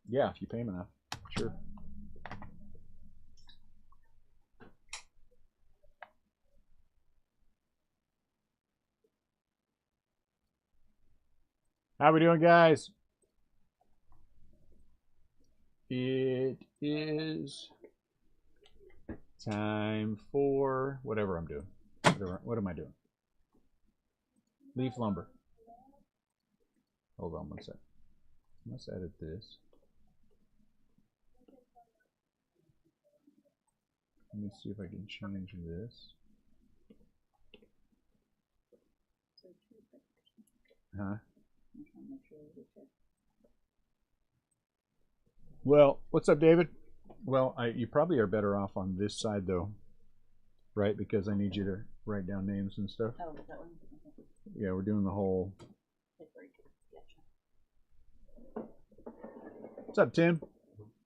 Yeah, if you pay them enough. Sure. How we doing, guys? It is time for whatever I'm doing. What am I doing? Leaf lumber. Hold on one sec. Let's edit this. Let me see if I can change this. Huh? Well, what's up, David? Well, you probably are better off on this side, though, right? Because I need you to write down names and stuff. Oh, that one? Okay. Yeah, we're doing the whole. What's up, Tim?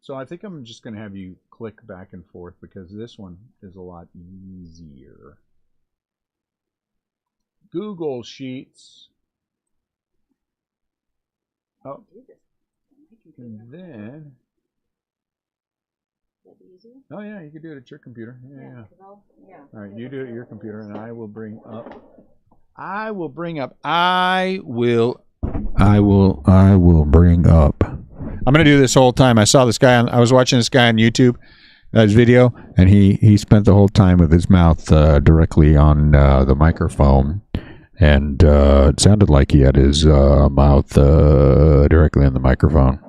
So I think I'm just going to have you click back and forth because this one is a lot easier. Google Sheets. Oh, and then. Oh yeah, you can do it at your computer. Yeah. All right, you do it at your computer, and I will bring up. I will bring up. I'm gonna do this whole time. I saw this guy I was watching this guy on YouTube, his video, and he spent the whole time with his mouth directly on the microphone, and it sounded like he had his mouth directly on the microphone.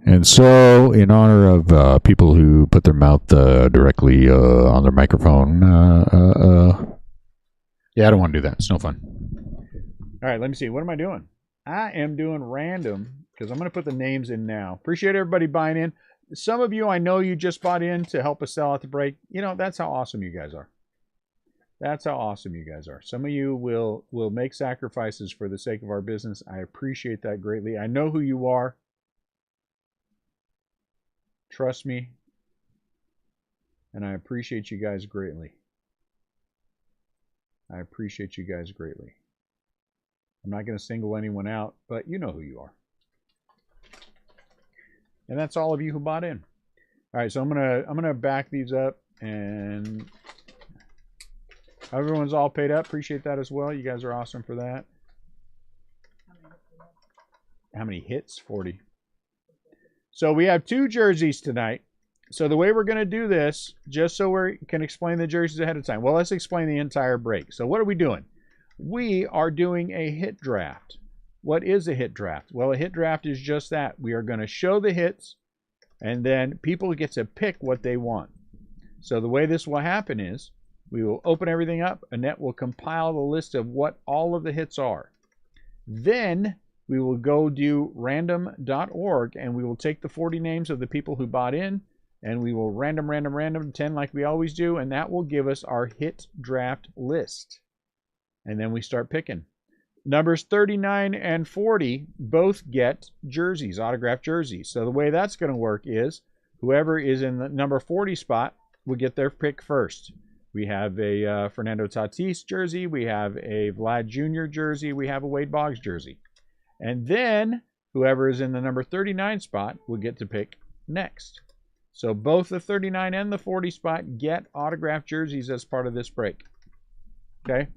And so, in honor of people who put their mouth directly on their microphone, yeah, I don't want to do that. It's no fun. All right, let me see. What am I doing? I am doing random because I'm going to put the names in now. Appreciate everybody buying in. Some of you, I know you just bought in to help us sell at the break. You know, that's how awesome you guys are. That's how awesome you guys are. Some of you will make sacrifices for the sake of our business. I appreciate that greatly. I know who you are. Trust me, and I appreciate you guys greatly. I appreciate you guys greatly. I'm not going to single anyone out, but you know who you are. And that's all of you who bought in. All right, so I'm gonna back these up, and everyone's all paid up. Appreciate that as well. You guys are awesome for that. How many hits? 40. So we have 2 jerseys tonight. So the way we're going to do this, just so we can explain the jerseys ahead of time. Well, let's explain the entire break. So what are we doing? We are doing a hit draft. What is a hit draft? Well, a hit draft is just that. We are going to show the hits, and then people get to pick what they want. So the way this will happen is we will open everything up. Annette will compile the list of what all of the hits are. Then we will go do random.org, and we will take the 40 names of the people who bought in, and we will random 10 like we always do, and that will give us our hit draft list. And then we start picking. Numbers 39 and 40 both get jerseys, autographed jerseys. So the way that's going to work is whoever is in the number 40 spot will get their pick first. We have a Fernando Tatis jersey. We have a Vlad Jr. jersey. We have a Wade Boggs jersey. And then whoever is in the number 39 spot will get to pick next. So both the 39 and the 40 spot get autographed jerseys as part of this break. Okay?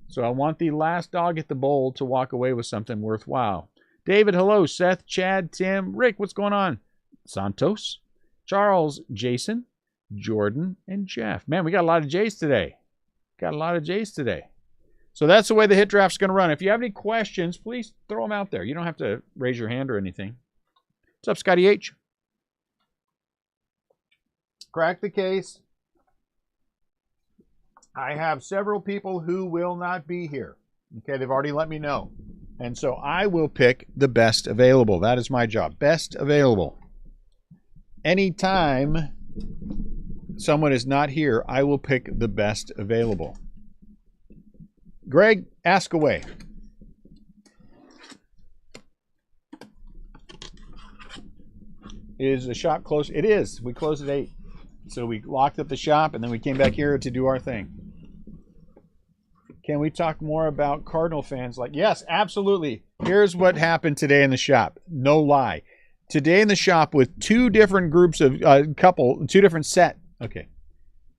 So I want the last dog at the bowl to walk away with something worthwhile. David, hello. Seth, Chad, Tim, Rick, what's going on? Santos, Charles, Jason, Jordan, and Jeff. Man, we got a lot of J's today. So that's the way the hit draft's going to run. If you have any questions, please throw them out there. You don't have to raise your hand or anything. What's up, Scotty H? Crack the case. I have several people who will not be here. Okay, they've already let me know. And so I will pick the best available. That is my job. Best available. Anytime someone is not here, I will pick the best available. Greg, ask away. Is the shop closed? It is. We closed at 8. So we locked up the shop, and then we came back here to do our thing. Can we talk more about Cardinal fans? Yes, absolutely. Here's what happened today in the shop. No lie. Today in the shop with two different groups of two different set. Okay.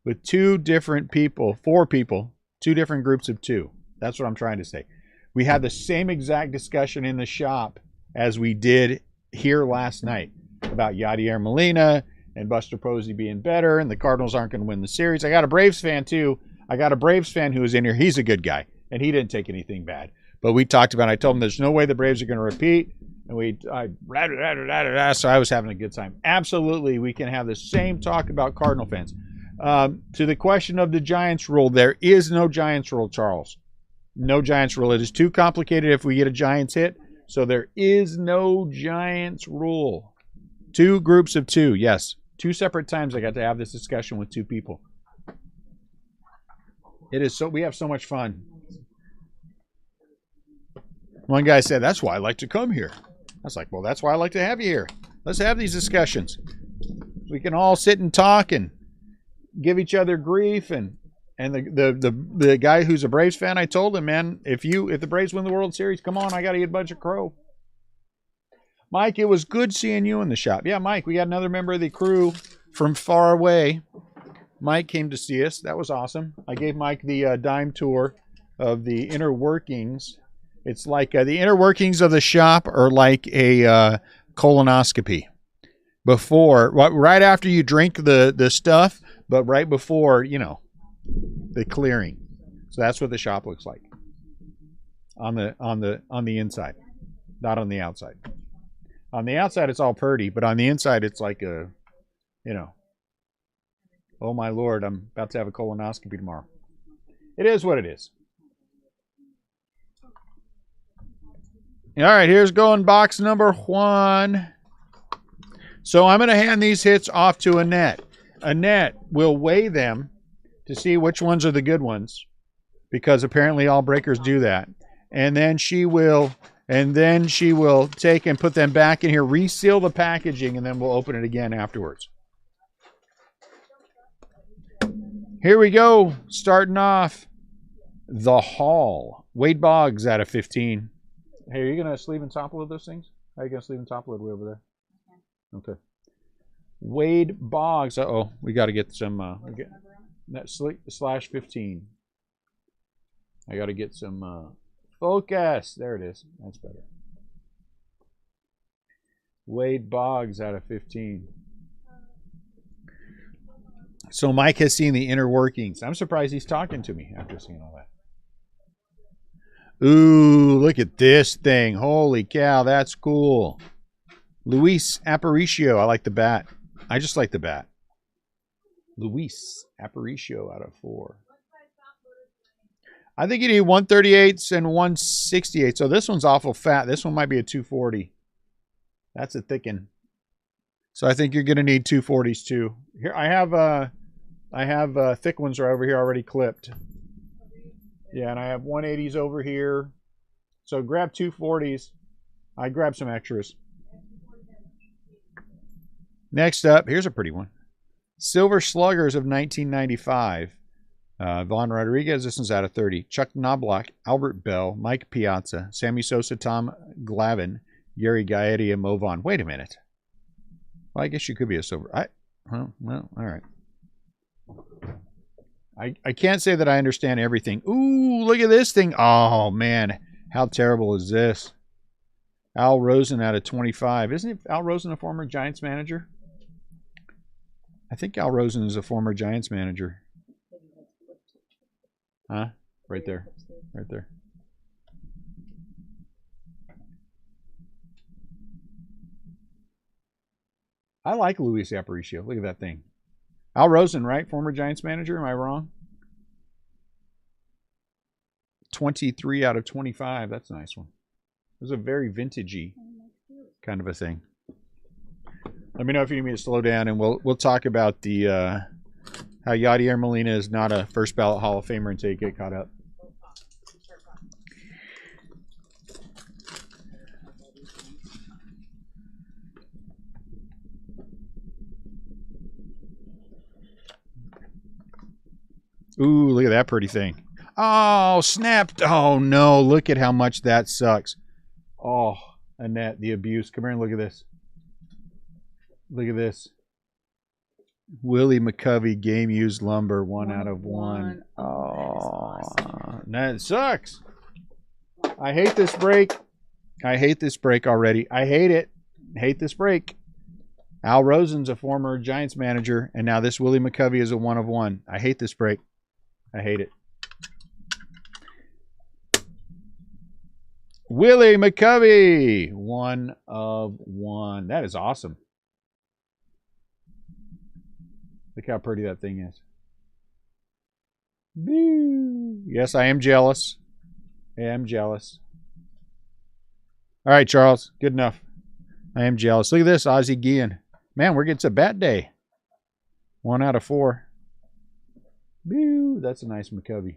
With two different people, 4 people, 2 different groups of 2. That's what I'm trying to say. We had the same exact discussion in the shop as we did here last night about Yadier Molina and Buster Posey being better, and the Cardinals aren't going to win the series. I got a Braves fan, too. I got a Braves fan who was in here. He's a good guy, and he didn't take anything bad. But we talked about it. I told him there's no way the Braves are going to repeat, and so I was having a good time. Absolutely, we can have the same talk about Cardinal fans. To the question of the Giants rule, there is no Giants rule, Charles. No Giants rule. It is too complicated if we get a Giants hit, so there is no Giants rule. 2 groups of 2, yes. 2 separate times I got to have this discussion with 2 people. It is so, we have so much fun. One guy said, that's why I like to come here. I was like, well, that's why I like to have you here. Let's have these discussions. We can all sit and talk and give each other grief. And the guy who's a Braves fan, I told him, man, if the Braves win the World Series, come on, I got to get a bunch of crow. Mike, it was good seeing you in the shop. Yeah, Mike, we got another member of the crew from far away. Mike came to see us. That was awesome. I gave Mike the dime tour of the inner workings. It's like the inner workings of the shop are like a colonoscopy. Right after you drink the stuff, but right before, the clearing. So that's what the shop looks like on the inside, not on the outside. On the outside, it's all purty, but on the inside, it's like oh my Lord, I'm about to have a colonoscopy tomorrow. It is what it is. All right, here's going box number 1. So I'm going to hand these hits off to Annette. Annette will weigh them to see which ones are the good ones, because apparently all breakers do that. And then she will take and put them back in here, reseal the packaging, and then we'll open it again afterwards. Here we go. Starting off, the Hall. Wade Boggs out of 15. Hey, are you going to sleeve and top load those things? How are you going to sleeve and top load way over there? Okay. Wade Boggs. Uh-oh. We got to get some slash 15. I got to get some focus. There it is. That's better. Wade Boggs out of 15. So Mike has seen the inner workings. I'm surprised he's talking to me after seeing all that. Ooh, look at this thing. Holy cow, that's cool. Luis Aparicio. I like the bat. I just like the bat. Luis Aparicio out of 4. I think you need 138s and 168. So this one's awful fat. This one might be a 240. That's a thick one. So I think you're going to need 240s too. Here I have thick ones right over here already clipped. Yeah, and I have 180s over here. So grab 240s. I grab some extras. Next up, here's a pretty one. Silver Sluggers of 1995. Vaughn Rodriguez, this one's out of 30. Chuck Knobloch, Albert Bell, Mike Piazza, Sammy Sosa, Tom Glavine, Gary Gaetti, and Mo Vaughn. Wait a minute. Well, I guess you could be a silver. Well, all right. I can't say that I understand everything. Ooh, look at this thing. Oh, man. How terrible is this? Al Rosen out of 25. Isn't Al Rosen a former Giants manager? I think Al Rosen is a former Giants manager. Huh? Right there. Right there. I like Luis Aparicio. Look at that thing. Al Rosen, right? Former Giants manager. Am I wrong? 23 out of 25. That's a nice one. It was a very vintagey kind of a thing. Let me know if you need me to slow down, and we'll talk about the how Yadier Molina is not a first ballot Hall of Famer until you get caught up. Ooh, look at that pretty thing. Oh, snapped. Oh, no. Look at how much that sucks. Annette, the abuse. Come here and look at this. Look at this. Willie McCovey, game used lumber, 1 out of 1. Oh, awesome. That sucks. I hate this break. I hate this break already. I hate it. I hate this break. Al Rosen's a former Giants manager, and now this Willie McCovey is a 1 of 1. I hate this break. I hate it. Willie McCovey, 1 of 1. That is awesome. Look how pretty that thing is. Boo. Yes, I am jealous. I am jealous. All right, Charles. Good enough. I am jealous. Look at this, Ozzie Guillen. Man, we're getting a bat day. 1 out of 4. Boo. That's a nice McCovey.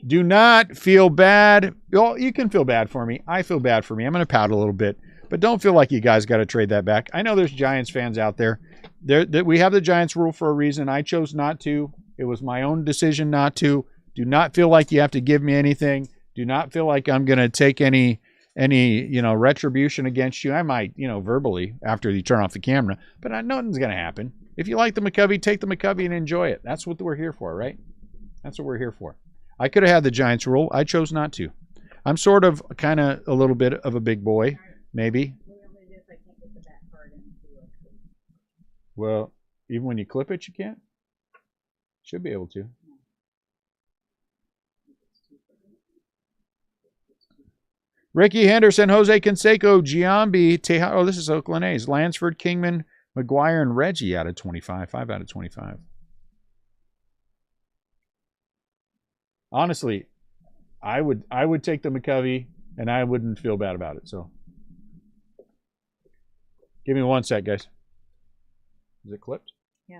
Do not feel bad. Well, you can feel bad for me. I feel bad for me. I'm going to pout a little bit. But don't feel like you guys got to trade that back. I know there's Giants fans out there. We have the Giants rule for a reason. I chose not to. It was my own decision not to. Do not feel like you have to give me anything. Do not feel like I'm going to take any retribution against you. I might, verbally after you turn off the camera. But nothing's going to happen. If you like the McCovey, take the McCovey and enjoy it. That's what we're here for, right? That's what we're here for. I could have had the Giants rule. I chose not to. I'm sort of kind of a little bit of a big boy, maybe. Well, even when you clip it, you can't? Should be able to. Ricky Henderson, Jose Canseco, Giambi, Teja. Oh, this is Oakland A's. Lansford, Kingman, McGuire, and Reggie out of 25. 5 out of 25. Honestly, I would take the McCovey, and I wouldn't feel bad about it. So, give me 1 sec, guys. Is it clipped? Yeah.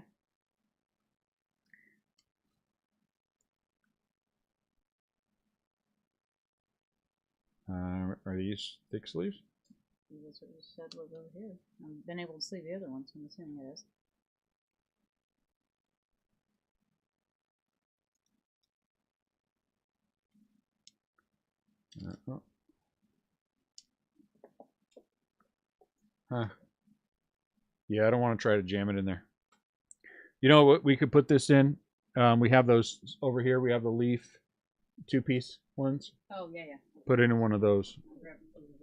Are these thick sleeves? That's what you said was over here. I've been able to see the other ones. I'm assuming it is. Huh. Yeah, I don't want to try to jam it in there. You know what? We could put this in. We have those over here. We have the leaf 2-piece ones. Oh, yeah, yeah. Put it in one of those.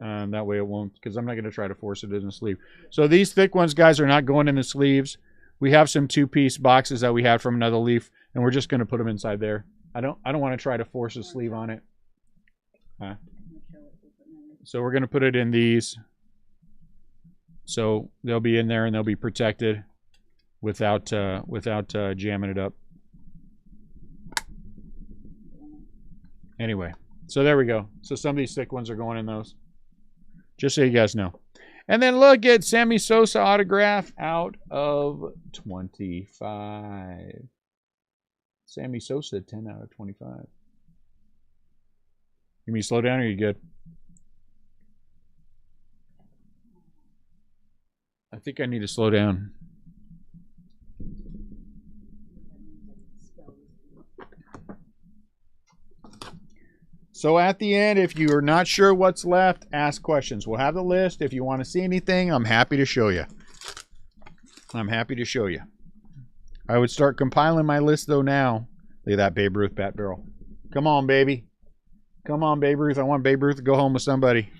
That way it won't, because I'm not going to try to force it in the sleeve. So these thick ones, guys, are not going in the sleeves. We have some 2-piece boxes that we had from another leaf, and we're just going to put them inside there. I don't want to try to force a sleeve on it. Huh? So we're going to put it in these. So they'll be in there and they'll be protected without jamming it up. Anyway, so there we go. So some of these thick ones are going in those. Just so you guys know. And then look at Sammy Sosa autograph out of 25. Sammy Sosa, 10 out of 25. You mean slow down or are you good? I think I need to slow down. So at the end, if you are not sure what's left, ask questions. We'll have the list. If you want to see anything, I'm happy to show you. I'm happy to show you. I would start compiling my list, though, now. Look at that Babe Ruth bat barrel. Come on, baby. Come on, Babe Ruth. I want Babe Ruth to go home with somebody.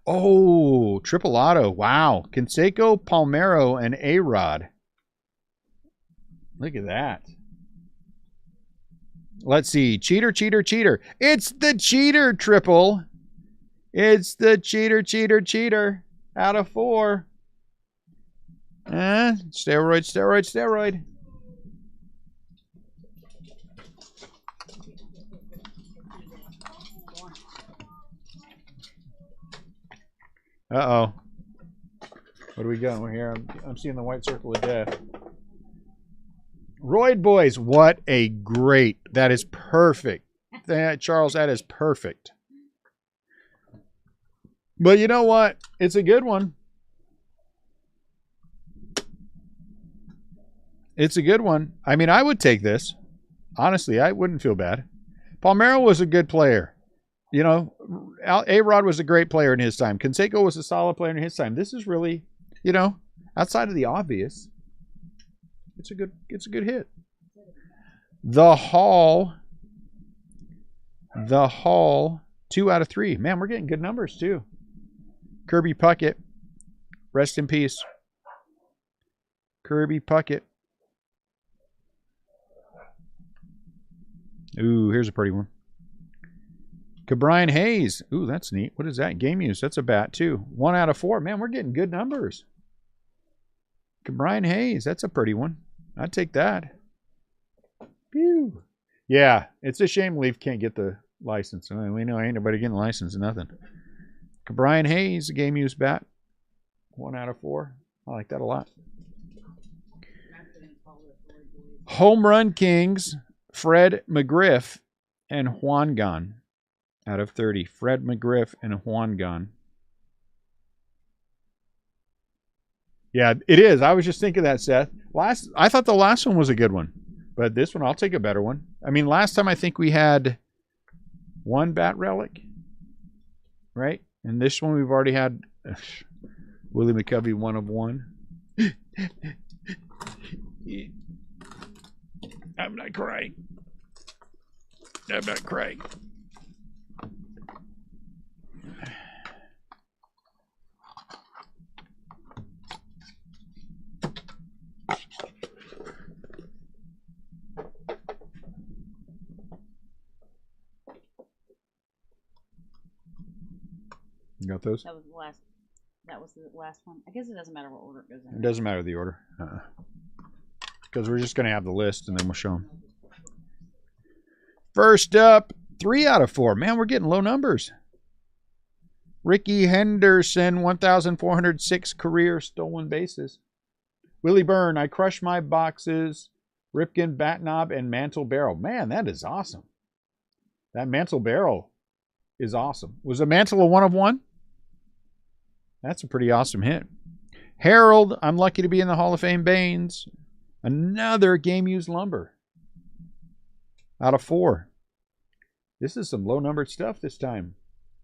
Oh, triple auto. Wow. Canseco, Palmeiro, and A-Rod. Look at that. Let's see. Cheater, cheater, cheater. It's the cheater triple. It's the cheater, cheater, cheater. Out of 4. Steroid, steroid, steroid. Uh-oh. What do we got? We're here. I'm seeing the white circle of death. Royd Boys. What a great. That is perfect. Charles, that is perfect. But you know what? It's a good one. It's a good one. I mean, I would take this. Honestly, I wouldn't feel bad. Palmeiro was a good player. You know, A-Rod was a great player in his time. Canseco was a solid player in his time. This is really, you know, outside of the obvious, it's a good hit. The Hall, 2 out of 3. Man, we're getting good numbers too. Kirby Puckett, rest in peace. Kirby Puckett. Ooh, here's a pretty one. Cabrian Hayes. Ooh, that's neat. What is that? Game use. That's a bat too. 1 out of 4. Man, we're getting good numbers. Cabrian Hayes. That's a pretty one. I'd take that. Pew. Yeah, it's a shame Leaf can't get the license. I mean, we know ain't nobody getting a license. Nothing. Cabrian Hayes, game use bat. 1 out of 4. I like that a lot. Home Run Kings. Fred McGriff and Juan Gon. Out of 30. Fred McGriff and Juan Gon. Yeah, it is. I was just thinking that, Seth. I thought the last one was a good one. But this one, I'll take a better one. I mean, last time I think we had 1 bat relic. Right? And this one we've already had Willie McCovey 1 of 1. I'm not crying. I'm not crying. You got those? That was the last. That was the last one. I guess it doesn't matter what order it goes in. It doesn't matter the order. Because we're just going to have the list and then we'll show them. First up, 3 out of 4. Man, we're getting low numbers. Ricky Henderson, 1,406 career stolen bases. Willie Byrne, I crush my boxes. Ripken, bat knob, and mantle barrel. Man, that is awesome. That mantle barrel is awesome. Was a mantle a 1 of 1? That's a pretty awesome hit. Harold, I'm lucky to be in the Hall of Fame Baines. Another game used lumber. Out of 4. This is some low numbered stuff this time.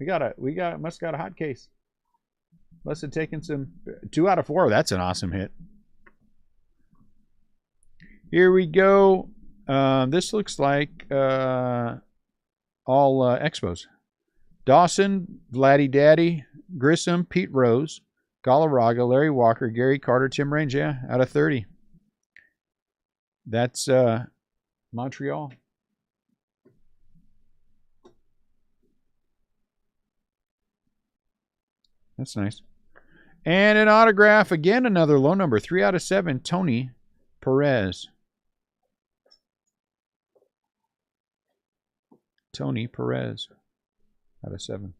Must got a hot case. Must have taken some 2 out of 4. That's an awesome hit. Here we go. This looks like all Expos. Dawson, Vladdy Daddy, Grissom, Pete Rose, Galarraga, Larry Walker, Gary Carter, Tim Raines. Yeah, out of 30. That's Montreal. That's nice. And an autograph. Again, another low number. 3 out of 7. Tony Perez. Tony Perez. Out of 7.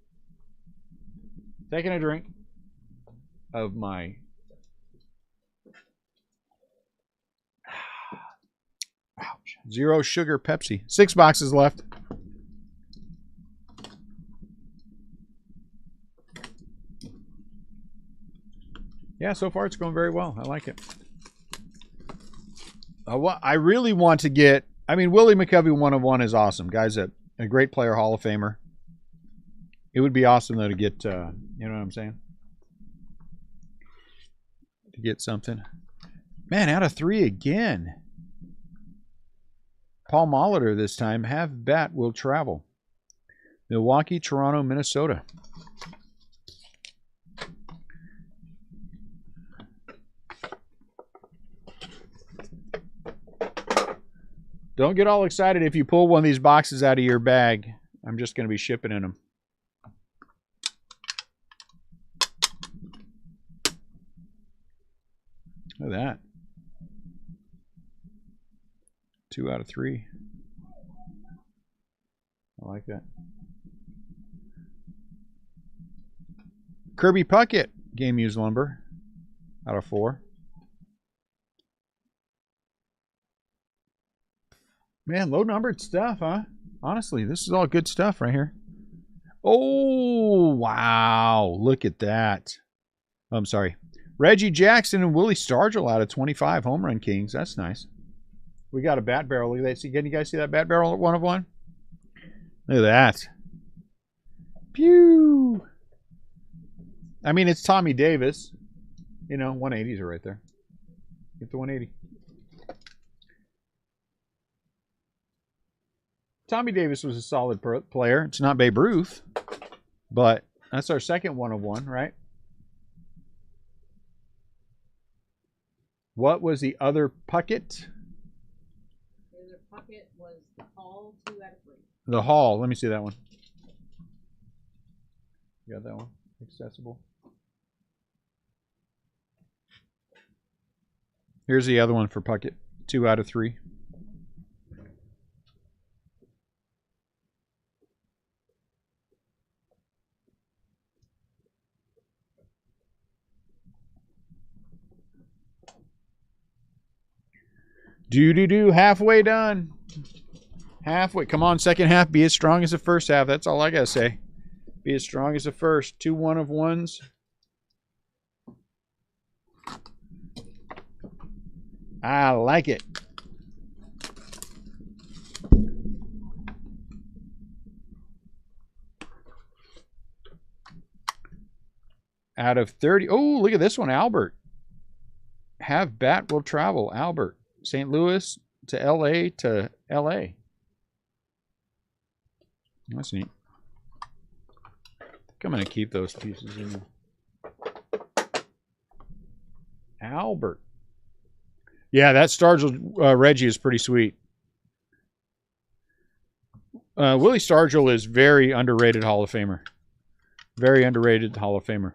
Taking a drink of my Zero sugar Pepsi. 6 boxes left. Yeah, so far it's going very well. I like it. I really want to get... I mean, Willie McCovey 1 of 1 is awesome. Guy's a great player, Hall of Famer. It would be awesome, though, to get... you know what I'm saying? To get something. Man, out of 3 again. Paul Molitor this time. Have bat will travel. Milwaukee, Toronto, Minnesota. Don't get all excited if you pull one of these boxes out of your bag. I'm just going to be shipping in them. Look at that. 2 out of 3. I like that. Kirby Puckett, game used lumber. Out of 4. Man, low numbered stuff, huh? Honestly, this is all good stuff right here. Oh, wow. Look at that. Oh, I'm sorry. Reggie Jackson and Willie Stargell out of 25 Home Run Kings. That's nice. We got a bat barrel. Look at that. Can you guys see that bat barrel at 1 of 1? Look at that. Pew! I mean, it's Tommy Davis. You know, 180s are right there. Get the 180. Tommy Davis was a solid player. It's not Babe Ruth, but that's our second 1 of 1, right? What was the other Puckett? The other Puckett was the Hall, 2 out of 3. The Hall. Let me see that one. You got that one? Accessible. Here's the other one for Puckett. 2 out of 3. Do. Halfway done. Halfway. Come on, second half. Be as strong as the first half. That's all I got to say. Be as strong as the first. 2 1 of 1s. I like it. Out of 30. Oh, look at this one, Albert. Have Bat will travel, Albert. St. Louis to L.A. to L.A. That's neat. I think I'm going to keep those pieces in there. Albert. Yeah, that Stargell Reggie is pretty sweet. Willie Stargell is very underrated Hall of Famer. Very underrated Hall of Famer.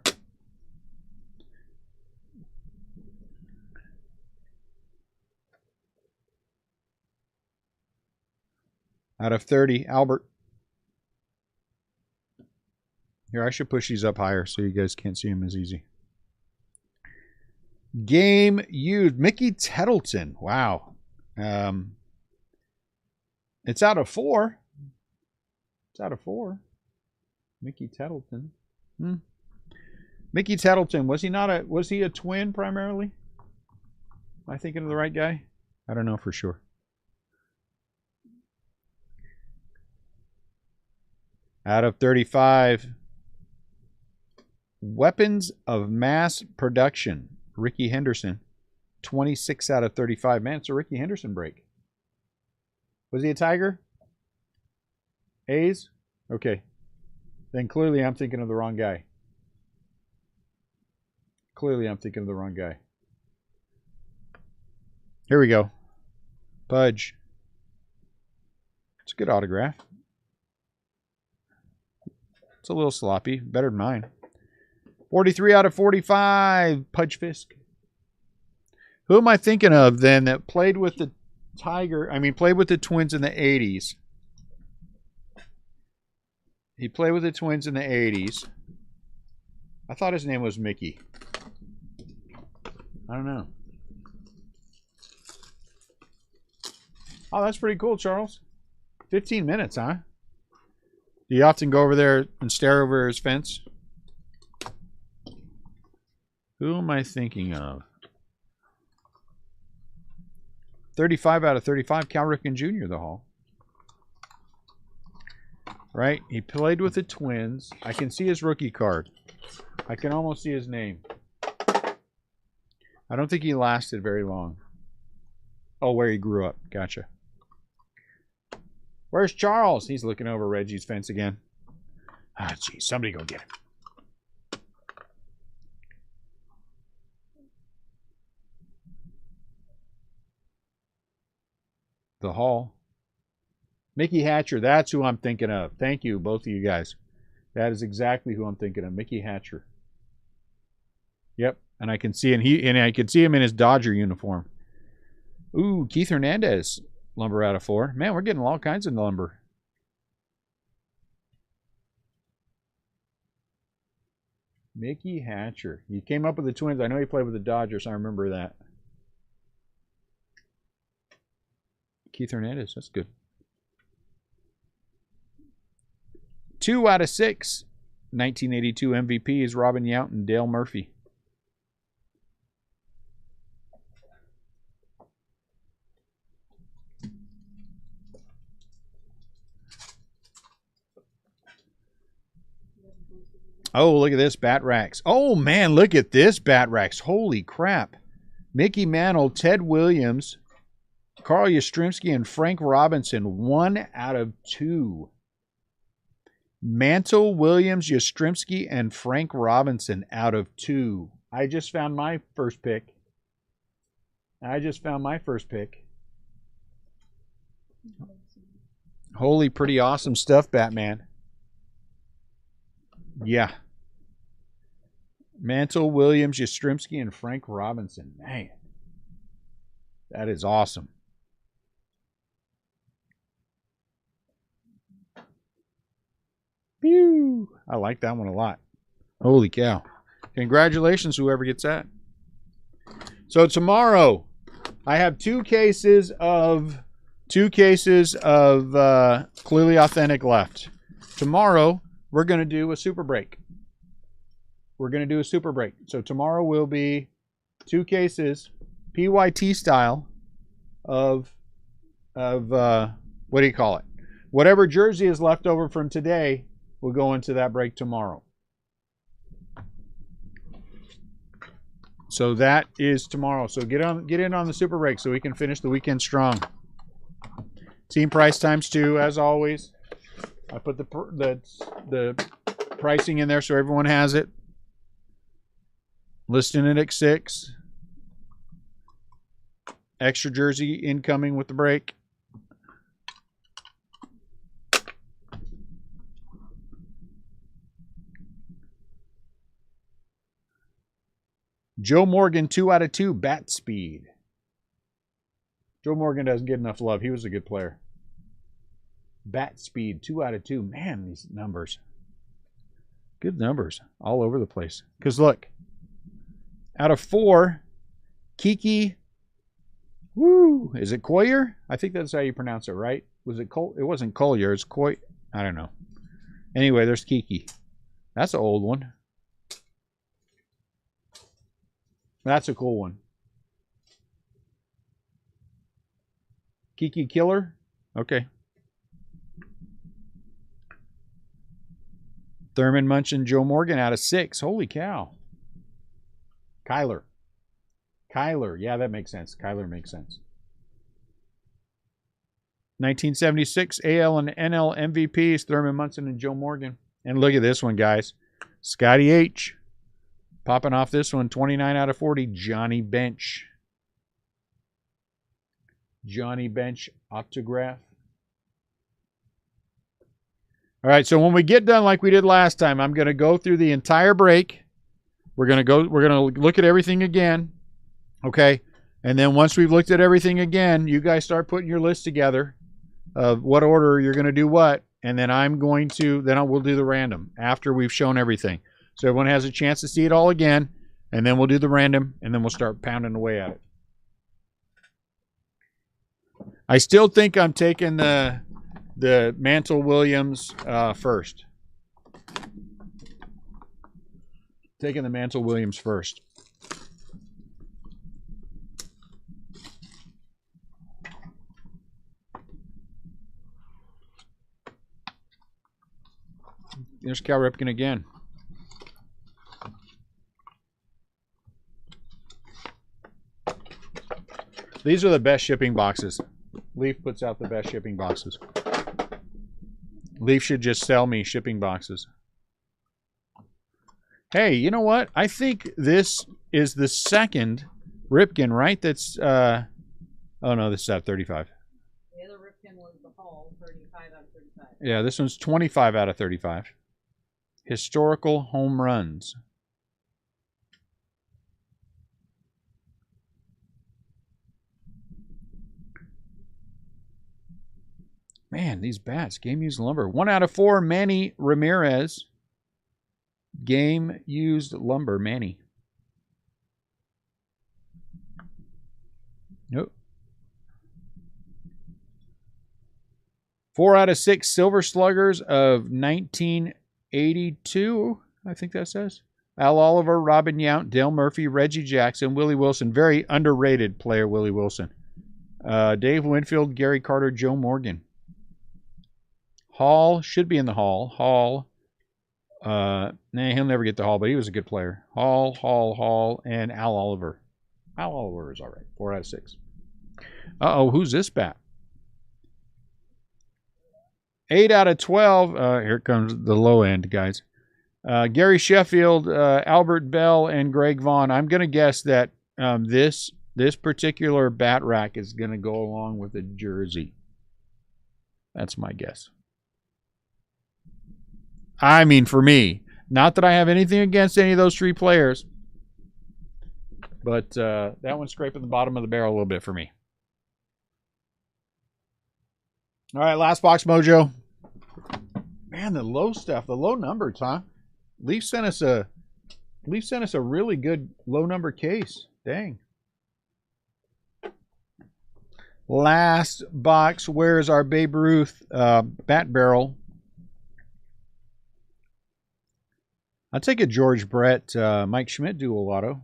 Out of 30, Albert. Here, I should push these up higher so you guys can't see them as easy. Game used. Mickey Tettleton. Wow. It's out of 4. It's out of 4. Mickey Tettleton. Mickey Tettleton. Was he a twin primarily? Am I thinking of the right guy? I don't know for sure. Out of 35. Weapons of mass production. Ricky Henderson. 26 out of 35. Man, it's a Ricky Henderson break. Was he a Tiger? A's? Okay. Then clearly I'm thinking of the wrong guy. Clearly I'm thinking of the wrong guy. Here we go. Pudge. It's a good autograph. It's a little sloppy. Better than mine. 43 out of 45. Pudge Fisk. Who am I thinking of then that played with the played with the Twins in the 80s? He played with the Twins in the 80s. I thought his name was Mickey. I don't know. Oh, that's pretty cool, Charles. 15 minutes, huh? Do you often go over there and stare over his fence? Who am I thinking of? 35 out of 35, Cal Ripken Jr., the Hall. Right? He played with the Twins. I can see his rookie card. I can almost see his name. I don't think he lasted very long. Oh, where he grew up. Gotcha. Where's Charles? He's looking over Reggie's fence again. Ah, geez. Somebody go get him. The Hall. Mickey Hatcher. That's who I'm thinking of. Thank you, both of you guys. That is exactly who I'm thinking of. Mickey Hatcher. Yep. And I can see I can see him in his Dodger uniform. Ooh, Keith Hernandez. Lumber out of 4. Man, we're getting all kinds of lumber. Mickey Hatcher. He came up with the Twins. I know he played with the Dodgers. I remember that. Keith Hernandez. That's good. 2 out of 6. 1982 MVP is Robin Yount and Dale Murphy. Oh, look at this, Bat Racks. Oh, man, look at this, Bat Racks. Holy crap. Mickey Mantle, Ted Williams, Carl Yastrzemski, and Frank Robinson. 1 out of 2. Mantle, Williams, Yastrzemski, and Frank Robinson out of 2. I just found my first pick. Holy, pretty awesome stuff, Batman. Yeah. Mantle, Williams, Yastrzemski, and Frank Robinson. Man, that is awesome. Pew! I like that one a lot. Holy cow. Congratulations, whoever gets that. So tomorrow, I have two cases of Clearly Authentic left. Tomorrow, we're going to do a super break. So tomorrow will be 2 cases, PYT style, of what do you call it? Whatever jersey is left over from today will go into that break tomorrow. So that is tomorrow. So get in on the super break so we can finish the weekend strong. Team price times 2, as always. I put the pricing in there so everyone has it. Listing it at 6. Extra jersey incoming with the break. Joe Morgan, 2 out of 2, bat speed. Joe Morgan doesn't get enough love. He was a good player. Bat speed, 2 out of 2. Man, these numbers. Good numbers all over the place. Because look, out of 4, Kiki, woo, is it Collier? I think that's how you pronounce it, right? Was it Col? It wasn't Collier. It's Coy. I don't know. Anyway, there's Kiki. That's an old one. That's a cool one. Kiki Killer? Okay. Thurman Munson, Joe Morgan out of 6. Holy cow. Kyler. Yeah, that makes sense. Kyler makes sense. 1976 AL and NL MVPs, Thurman Munson and Joe Morgan. And look at this one, guys. Scotty H. Popping off this one, 29 out of 40, Johnny Bench. Johnny Bench autograph. All right, so when we get done like we did last time, I'm going to go through the entire break. We're going to look at everything again. Okay? And then once we've looked at everything again, you guys start putting your list together of what order you're going to do what, and then we'll do the random after we've shown everything. So everyone has a chance to see it all again, and then we'll do the random, and then we'll start pounding away at it. I still think I'm taking the Mantle Williams first. Taking the Mantle Williams first. There's Cal Ripken again. These are the best shipping boxes. Leaf puts out the best shipping boxes. Leaf should just sell me shipping boxes. Hey, you know what? I think this is the second Ripken, right? That's, oh no, this is out of 35. The other Ripken was the Hall, 35 out of 35. Yeah, this one's 25 out of 35. Historical home runs. Man, these bats. Game used lumber. 1 out of 4, Manny Ramirez. Game used lumber, Manny. Nope. 4 out of 6, Silver Sluggers of 1982, I think that says. Al Oliver, Robin Yount, Dale Murphy, Reggie Jackson, Willie Wilson. Very underrated player, Willie Wilson. Dave Winfield, Gary Carter, Joe Morgan. Hall should be in the Hall. Hall, Nah, he'll never get the Hall, but he was a good player. Hall, and Al Oliver. Al Oliver is all right. 4 out of 6. Uh-oh, who's this bat? 8 out of 12. Here comes the low end, guys. Gary Sheffield, Albert Bell, and Greg Vaughn. I'm going to guess that this particular bat rack is going to go along with a jersey. That's my guess. I mean, for me. Not that I have anything against any of those 3 players. But that one's scraping the bottom of the barrel a little bit for me. All right, last box mojo. Man, the low stuff, the low numbers, huh? Leaf sent us a really good low number case. Dang. Last box. Where's our Babe Ruth bat barrel? I'll take a George Brett, Mike Schmidt dual auto.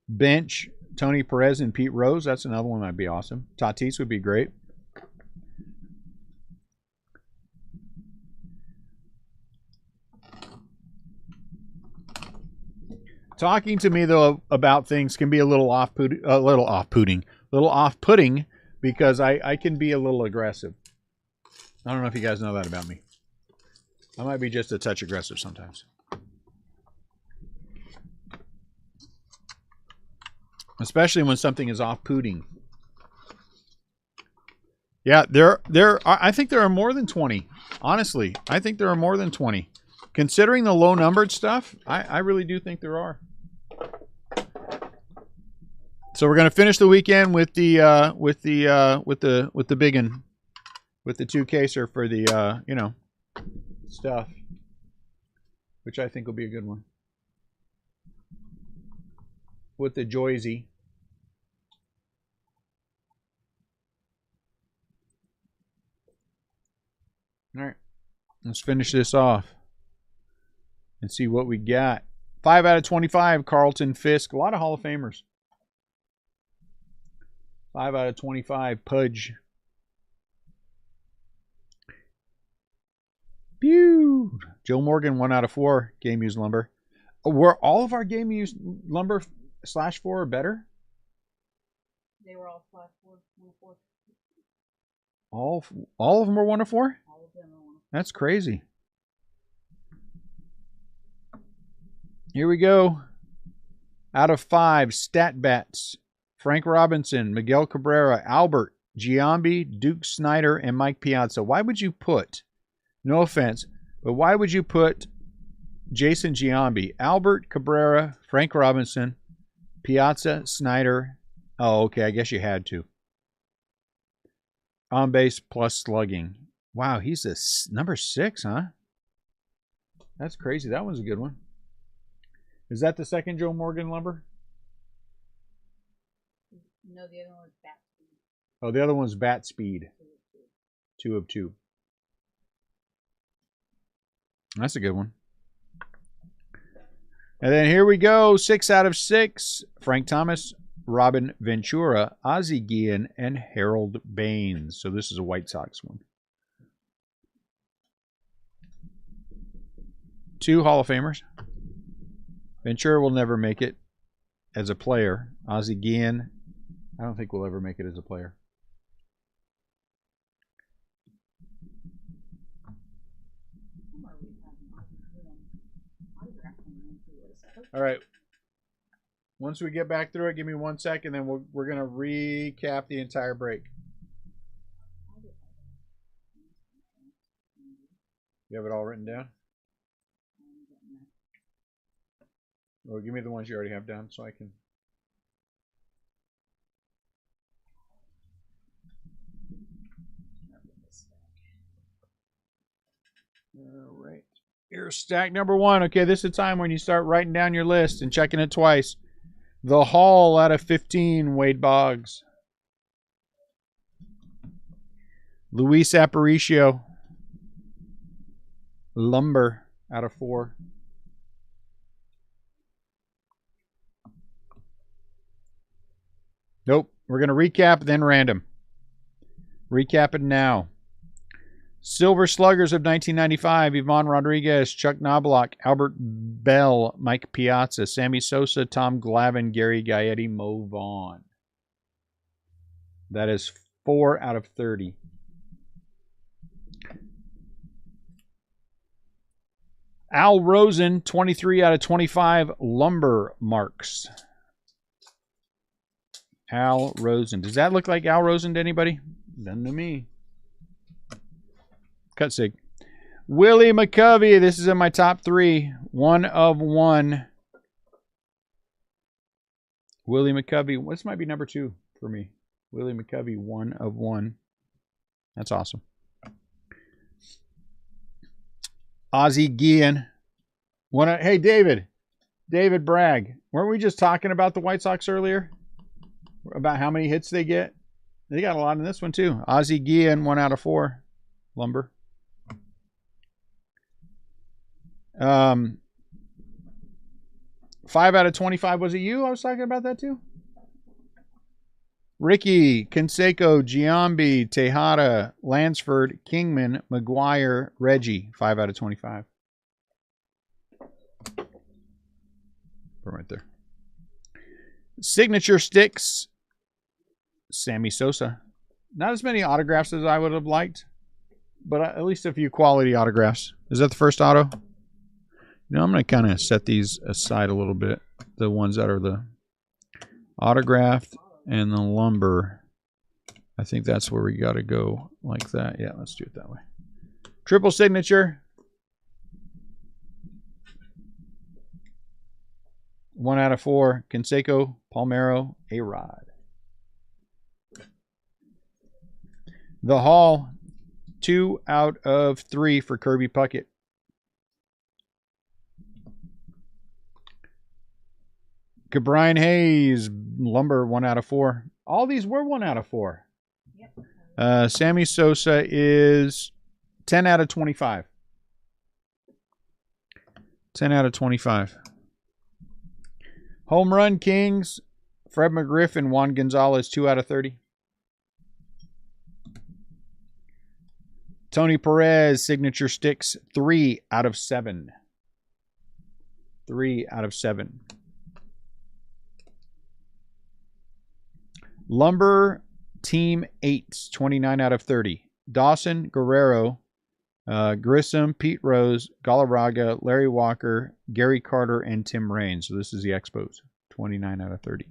Bench, Tony Perez and Pete Rose. That's another one that'd be awesome. Tatis would be great. Talking to me though about things can be a little off-putting, because I can be a little aggressive. I don't know if you guys know that about me. I might be just a touch aggressive sometimes. Especially when something is off-putting. Yeah, I think there are more than 20. Honestly, I think there are more than 20. Considering the low numbered stuff, I really do think there are. So we're going to finish the weekend with the biggin, with the 2-caser for the stuff, which I think will be a good one. With the Joyzy. All right, let's finish this off and see what we got. 5 out of 25, Carlton Fisk. A lot of Hall of Famers. 5 out of 25, Pudge. Pew! Joe Morgan, 1 out of 4, Game Used Lumber. Were all of our Game Used Lumber /4 or better? They were all /4, 1 of 4. All of them were 1 of 4? All of them are 1 of 4. That's crazy. Here we go. Out of 5, Stat Bats. Frank Robinson, Miguel Cabrera, Albert, Giambi, Duke Snyder, and Mike Piazza. Why would you put, no offense, but why would you put Jason Giambi, Albert, Cabrera, Frank Robinson, Piazza, Snyder? Oh, okay, I guess you had to. On base plus slugging. Wow, he's a number 6, huh? That's crazy. That one's a good one. Is that the second Joe Morgan lumber? No, the other one was Bat Speed. Oh, the other one's Bat Speed. 2 of 2. That's a good one. And then here we go. 6 out of 6. Frank Thomas, Robin Ventura, Ozzie Guillen, and Harold Baines. So this is a White Sox one. 2 Hall of Famers. Ventura will never make it as a player. Ozzie Guillen, I don't think we'll ever make it as a player. All right. Once we get back through it, give me 1 second, then we're going to recap the entire break. You have it all written down? Or give me the ones you already have done so I can... All right. Here's stack number 1. Okay, this is the time when you start writing down your list and checking it twice. The Hall out of 15, Wade Boggs. Luis Aparicio. Lumber out of 4. Nope. We're going to recap, then random. Recap it now. Silver Sluggers of 1995, Yvonne Rodriguez, Chuck Knobloch, Albert Bell, Mike Piazza, Sammy Sosa, Tom Glavine, Gary Gaetti, Mo Vaughn. That is 4 out of 30. Al Rosen, 23 out of 25, Lumber Marks. Al Rosen. Does that look like Al Rosen to anybody? None to me. Cut sig. Willie McCovey. This is in my top 3. 1 of 1. Willie McCovey. This might be number 2 for me. Willie McCovey. 1 of 1. That's awesome. Ozzie Guillen. Hey, David. David Bragg. Weren't we just talking about the White Sox earlier? About how many hits they get? They got a lot in this one, too. Ozzie Guillen, 1 out of 4. Lumber. 5 out of 25. Was it you I was talking about that, too? Ricky, Canseco, Giambi, Tejada, Lansford, Kingman, McGuire, Reggie. 5 out of 25. Right there. Signature sticks. Sammy Sosa. Not as many autographs as I would have liked, but at least a few quality autographs. Is that the first auto? You know, I'm going to kind of set these aside a little bit. The ones that are the autographed and the lumber. I think that's where we got to go like that. Yeah, let's do it that way. Triple signature. 1 out of 4. Canseco, Palmeiro, A-Rod. The Hall. 2 out of 3 for Kirby Puckett. Brian Hayes, Lumber, 1 out of 4. All these were 1 out of 4. Yep. Sammy Sosa is 10 out of 25. 10 out of 25. Home Run Kings, Fred McGriff and Juan Gonzalez, 2 out of 30. Tony Perez, Signature Sticks, 3 out of 7. 3 out of 7. Lumber Team 8s, 29 out of 30. Dawson, Guerrero, Grissom, Pete Rose, Galarraga, Larry Walker, Gary Carter, and Tim Raines. So this is the Expos. 29 out of 30.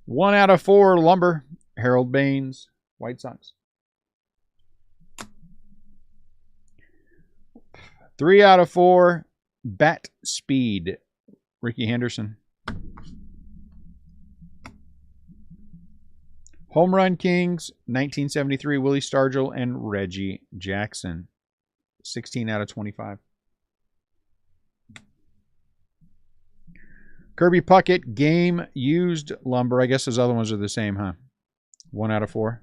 1 out of 4, Lumber. Harold Baines, White Sox. 3 out of 4, Bat Speed. Ricky Henderson. Home Run Kings, 1973, Willie Stargell and Reggie Jackson. 16 out of 25. Kirby Puckett, Game Used Lumber. I guess those other ones are the same, huh? 1 out of 4.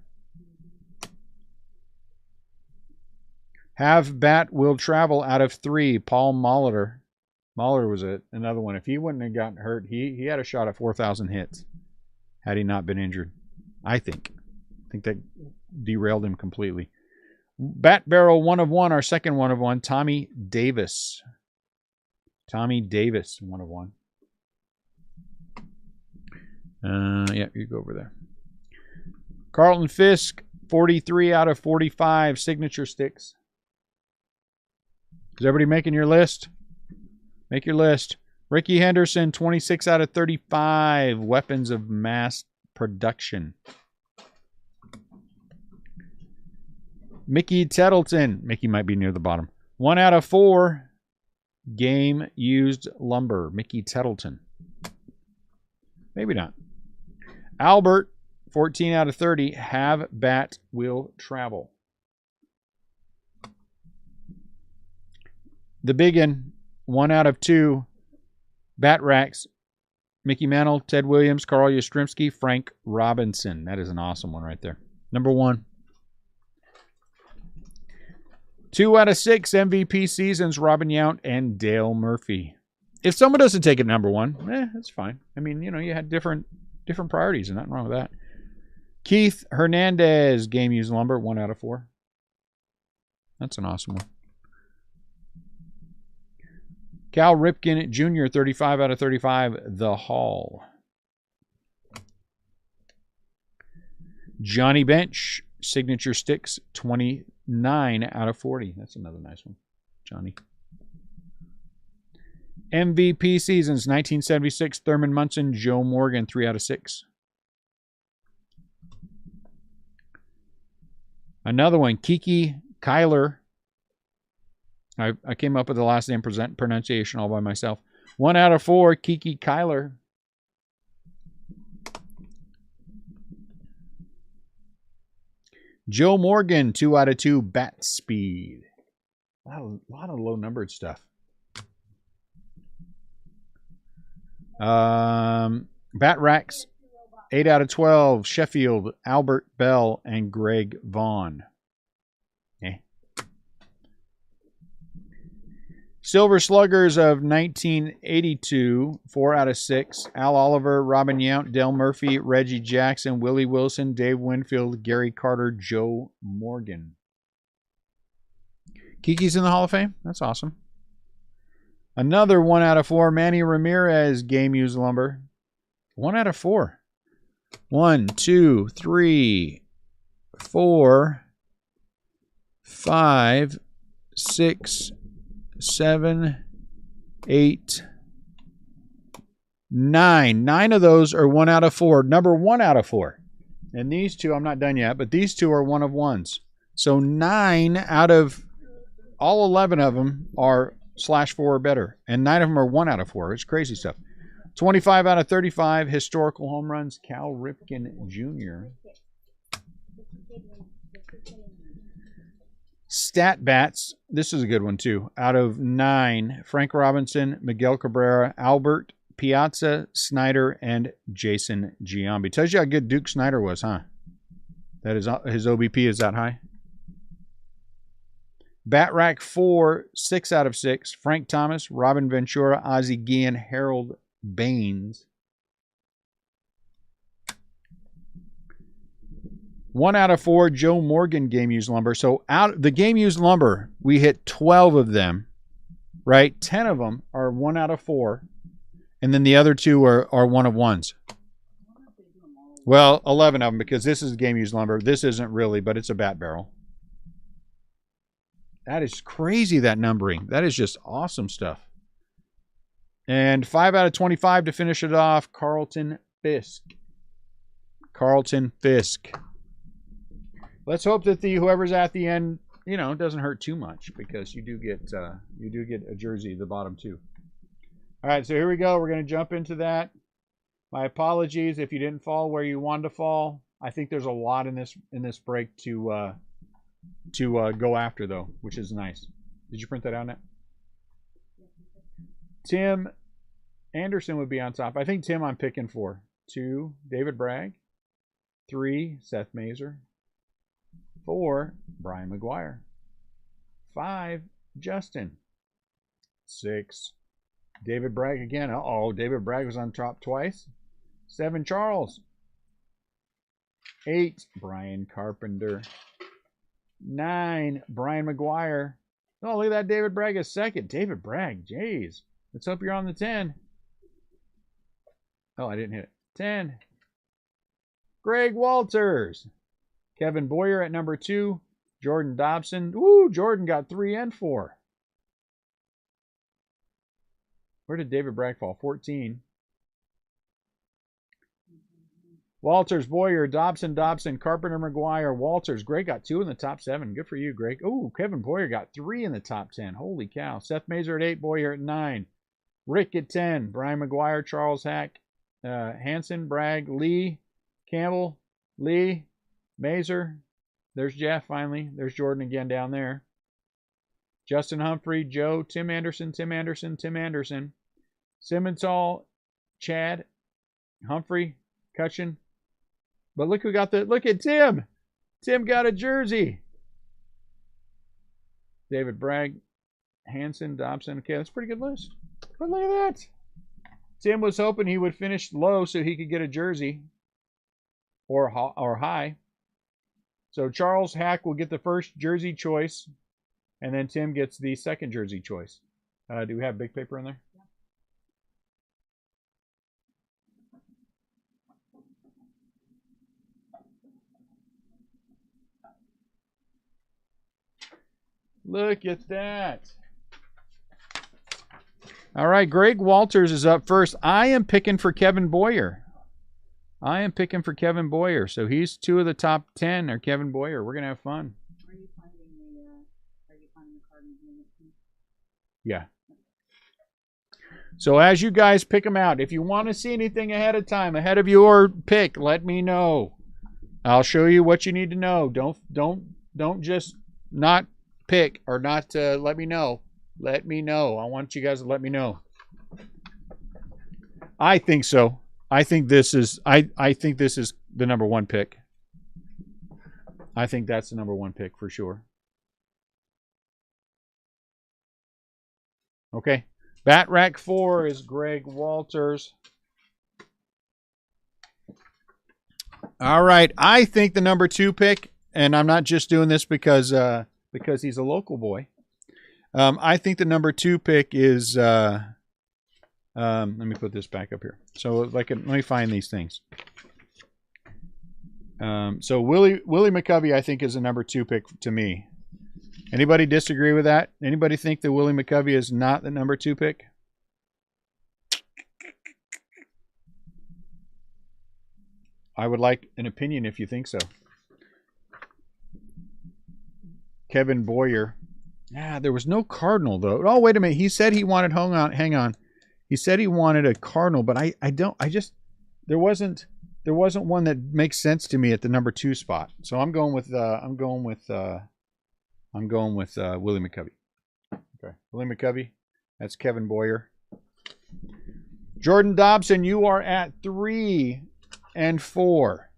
Have Bat Will Travel out of 3. Paul Molitor. Molitor was another one. If he wouldn't have gotten hurt, he had a shot at 4,000 hits had he not been injured. I think that derailed him completely. Bat Barrel 1 of 1, our second 1 of 1. Tommy Davis. Tommy Davis, 1 of 1. Yeah, you go over there. Carlton Fisk, 43 out of 45, Signature Sticks. Is everybody making your list? Make your list. Ricky Henderson, 26 out of 35, Weapons of Mass Production. Mickey Tettleton. Mickey might be near the bottom. 1 out of 4, Game Used Lumber. Mickey Tettleton. Maybe not. Albert, 14 out of 30, Have Bat Will Travel. The Biggin, 1 out of 2, Bat Racks. Mickey Mantle, Ted Williams, Carl Yastrzemski, Frank Robinson. That is an awesome one right there. Number 1. 2 out of 6 MVP seasons, Robin Yount and Dale Murphy. If someone doesn't take it number 1, that's fine. I mean, you know, you had different priorities and nothing wrong with that. Keith Hernandez, game used lumber, 1 out of 4. That's an awesome one. Cal Ripken Jr., 35 out of 35, The Hall. Johnny Bench, signature sticks, 29 out of 40. That's another nice one, Johnny. MVP seasons, 1976, Thurman Munson, Joe Morgan, 3 out of 6. Another one, Kiki Kyler. I came up with the last name pronunciation all by myself. 1 out of 4, Kiki Kyler. Joe Morgan, 2 out of 2, bat speed. A lot of low-numbered stuff. Bat racks, 8 out of 12, Sheffield, Albert Bell, and Greg Vaughn. Silver Sluggers of 1982, 4 out of 6. Al Oliver, Robin Yount, Del Murphy, Reggie Jackson, Willie Wilson, Dave Winfield, Gary Carter, Joe Morgan. Kiki's in the Hall of Fame? That's awesome. Another 1 out of 4, Manny Ramirez, game used lumber. 1 out of 4. 1, 2, 3, 4, 5, 6, 7, 8, 9. 9 of those are 1 out of 4. Number 1 out of 4. And these two, I'm not done yet, but these two are 1 of 1s. So 9 out of all 11 of them are /4 or better. And 9 of them are 1 out of 4. It's crazy stuff. 25 out of 35 historical home runs, Cal Ripken Jr. Stat bats. This is a good one, too. Out of 9, Frank Robinson, Miguel Cabrera, Albert Piazza, Snyder, and Jason Giambi. Tells you how good Duke Snyder was, huh? That is, his OBP is that high. Bat rack 4, 6 out of 6. Frank Thomas, Robin Ventura, Ozzie Guillen, Harold Baines. 1 out of 4, Joe Morgan game used lumber. So out the game used lumber, we hit 12 of them, right? 10 of them are 1 out of 4, and then the other 2 are 1 of 1s. Well, 11 of them, because this is game used lumber. This isn't really, but it's a bat barrel. That is crazy, that numbering. That is just awesome stuff. And 5 out of 25 to finish it off, Carlton Fisk. Carlton Fisk. Let's hope that whoever's at the end, doesn't hurt too much, because you do get a jersey, the bottom 2. All right, so here we go. We're going to jump into that. My apologies if you didn't fall where you wanted to fall. I think there's a lot in this break to go after, though, which is nice. Did you print that out, Nat? Tim Anderson would be on top. I think Tim I'm picking for. 2, David Bragg. 3, Seth Mazer. 4, Brian McGuire. 5, Justin. 6, David Bragg again. Uh-oh, David Bragg was on top twice. 7, Charles. 8, Brian Carpenter. 9, Brian McGuire. Oh, look at that. David Bragg is second. David Bragg, jeez. Let's hope you're on the 10. Oh, I didn't hit it. 10. Greg Walters. Kevin Boyer at number 2. Jordan Dobson. Woo, Jordan got 3 and 4. Where did David Bragg fall? 14. Walters, Boyer, Dobson, Carpenter, McGuire, Walters. Greg got 2 in the top 7. Good for you, Greg. Oh, Kevin Boyer got 3 in the top 10. Holy cow. Seth Mazer at 8, Boyer at 9. Rick at 10. Brian McGuire, Charles Hack, Hanson, Bragg, Lee, Campbell, Lee, Mazer. There's Jeff finally. There's Jordan again down there. Justin Humphrey, Joe, Tim Anderson. Simmenthal, Chad, Humphrey, Cutchin. But look who got look at Tim. Tim got a jersey. David Bragg, Hanson, Dobson. Okay, that's a pretty good list. But look at that. Tim was hoping he would finish low so he could get a jersey. or high. So Charles Hack will get the first jersey choice, and then Tim gets the second jersey choice. Do we have big paper in there? Look at that. All right, Greg Walters is up first. I am picking for Kevin Boyer. So he's 2 of the top 10 are Kevin Boyer. We're going to have fun. Are you finding the card in the Yeah. So as you guys pick them out, if you want to see anything ahead of time, ahead of your pick, let me know. I'll show you what you need to know. Don't just not pick or not let me know. Let me know. I want you guys to let me know. I think so. I think this is the number 1 pick. I think that's the number 1 pick for sure. Okay. Bat Rack 4 is Greg Walters. All right. I think the number 2 pick, and I'm not just doing this because he's a local boy. I think the number 2 pick is let me put this back up here. So let me find these things. So Willie McCovey, I think, is the number 2 pick to me. Anybody disagree with that? Anybody think that Willie McCovey is not the number 2 pick? I would like an opinion if you think so. Kevin Boyer. Yeah, there was no Cardinal though. Oh, wait a minute. He said he wanted. Hang on. He said he wanted a Cardinal, but there wasn't one that makes sense to me at the number 2 spot. So I'm going with Willie McCovey. Okay, Willie McCovey. That's Kevin Boyer. Jordan Dobson, you are at 3 and 4.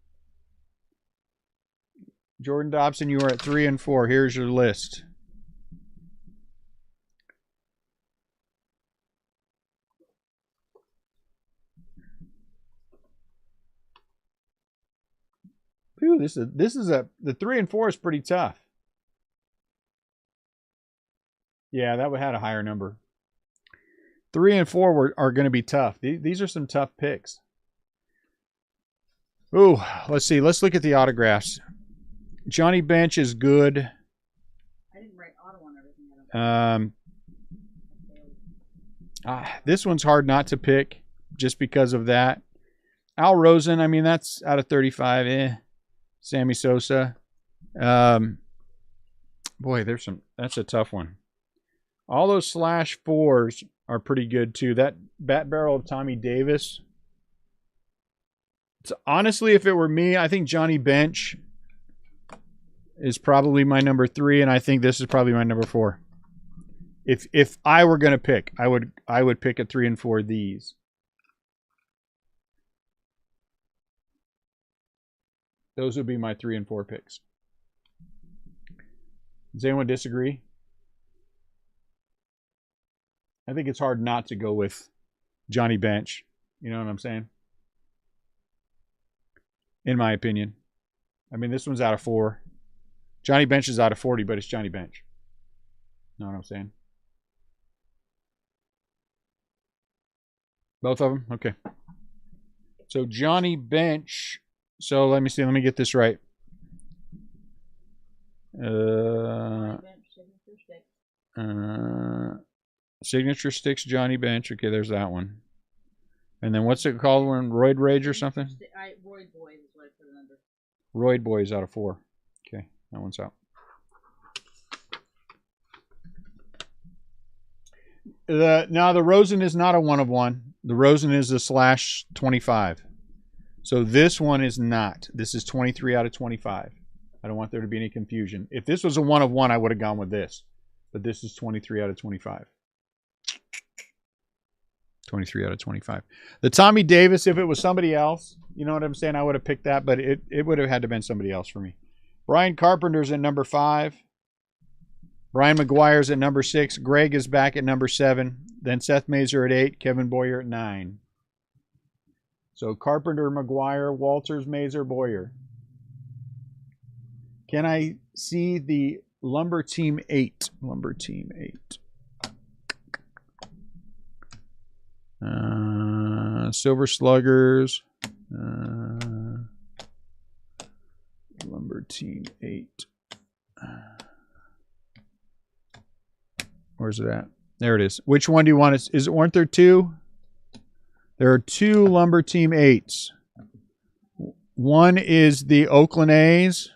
Jordan Dobson, you are at 3 and 4. Here's your list. Whew, the 3 and 4 is pretty tough. Yeah, that would have had a higher number. 3 and 4 are going to be tough. These are some tough picks. Ooh, let's see. Let's look at the autographs. Johnny Bench is good. I didn't write auto on everything. This one's hard not to pick just because of that. Al Rosen, I mean, that's out of 35. Sammy Sosa. Boy, that's a tough one. All those /4s are pretty good too. That bat barrel of Tommy Davis. Honestly, if it were me, I think Johnny Bench is probably my number 3, and I think this is probably my number 4. If I were going to pick, I would pick at 3 and 4 these. Those would be my 3 and 4 picks. Does anyone disagree? I think it's hard not to go with Johnny Bench. You know what I'm saying? In my opinion. I mean, this one's out of 4. Johnny Bench is out of 40, but it's Johnny Bench. Know what I'm saying? Both of them? Okay. So Johnny Bench. So let me see. Let me get this right. Signature Sticks Johnny Bench. Okay, there's that one. And then what's it called when Roid Rage or something? Roid Boy is what I put it under. Roid Boy is out of 4. Okay, that one's out. Now the Rosen is not a 1 of 1. The Rosen is a /25. So this one is not. This is 23 out of 25. I don't want there to be any confusion. If this was a 1 of 1, I would have gone with this. But this is 23 out of 25. 23 out of 25. The Tommy Davis, if it was somebody else, you know what I'm saying, I would have picked that, but it would have had to have been somebody else for me. Brian Carpenter's at number 5. Brian McGuire's at number 6. Greg is back at number 7. Then Seth Mazer at 8. Kevin Boyer at 9. So Carpenter, McGuire, Walters, Mazer, Boyer. Can I see the Lumber Team 8? Lumber Team 8. Silver Sluggers. Lumber Team 8. Where's it at? There it is. Which one do you want? Weren't there two? There are two Lumber Team 8s. One is the Oakland A's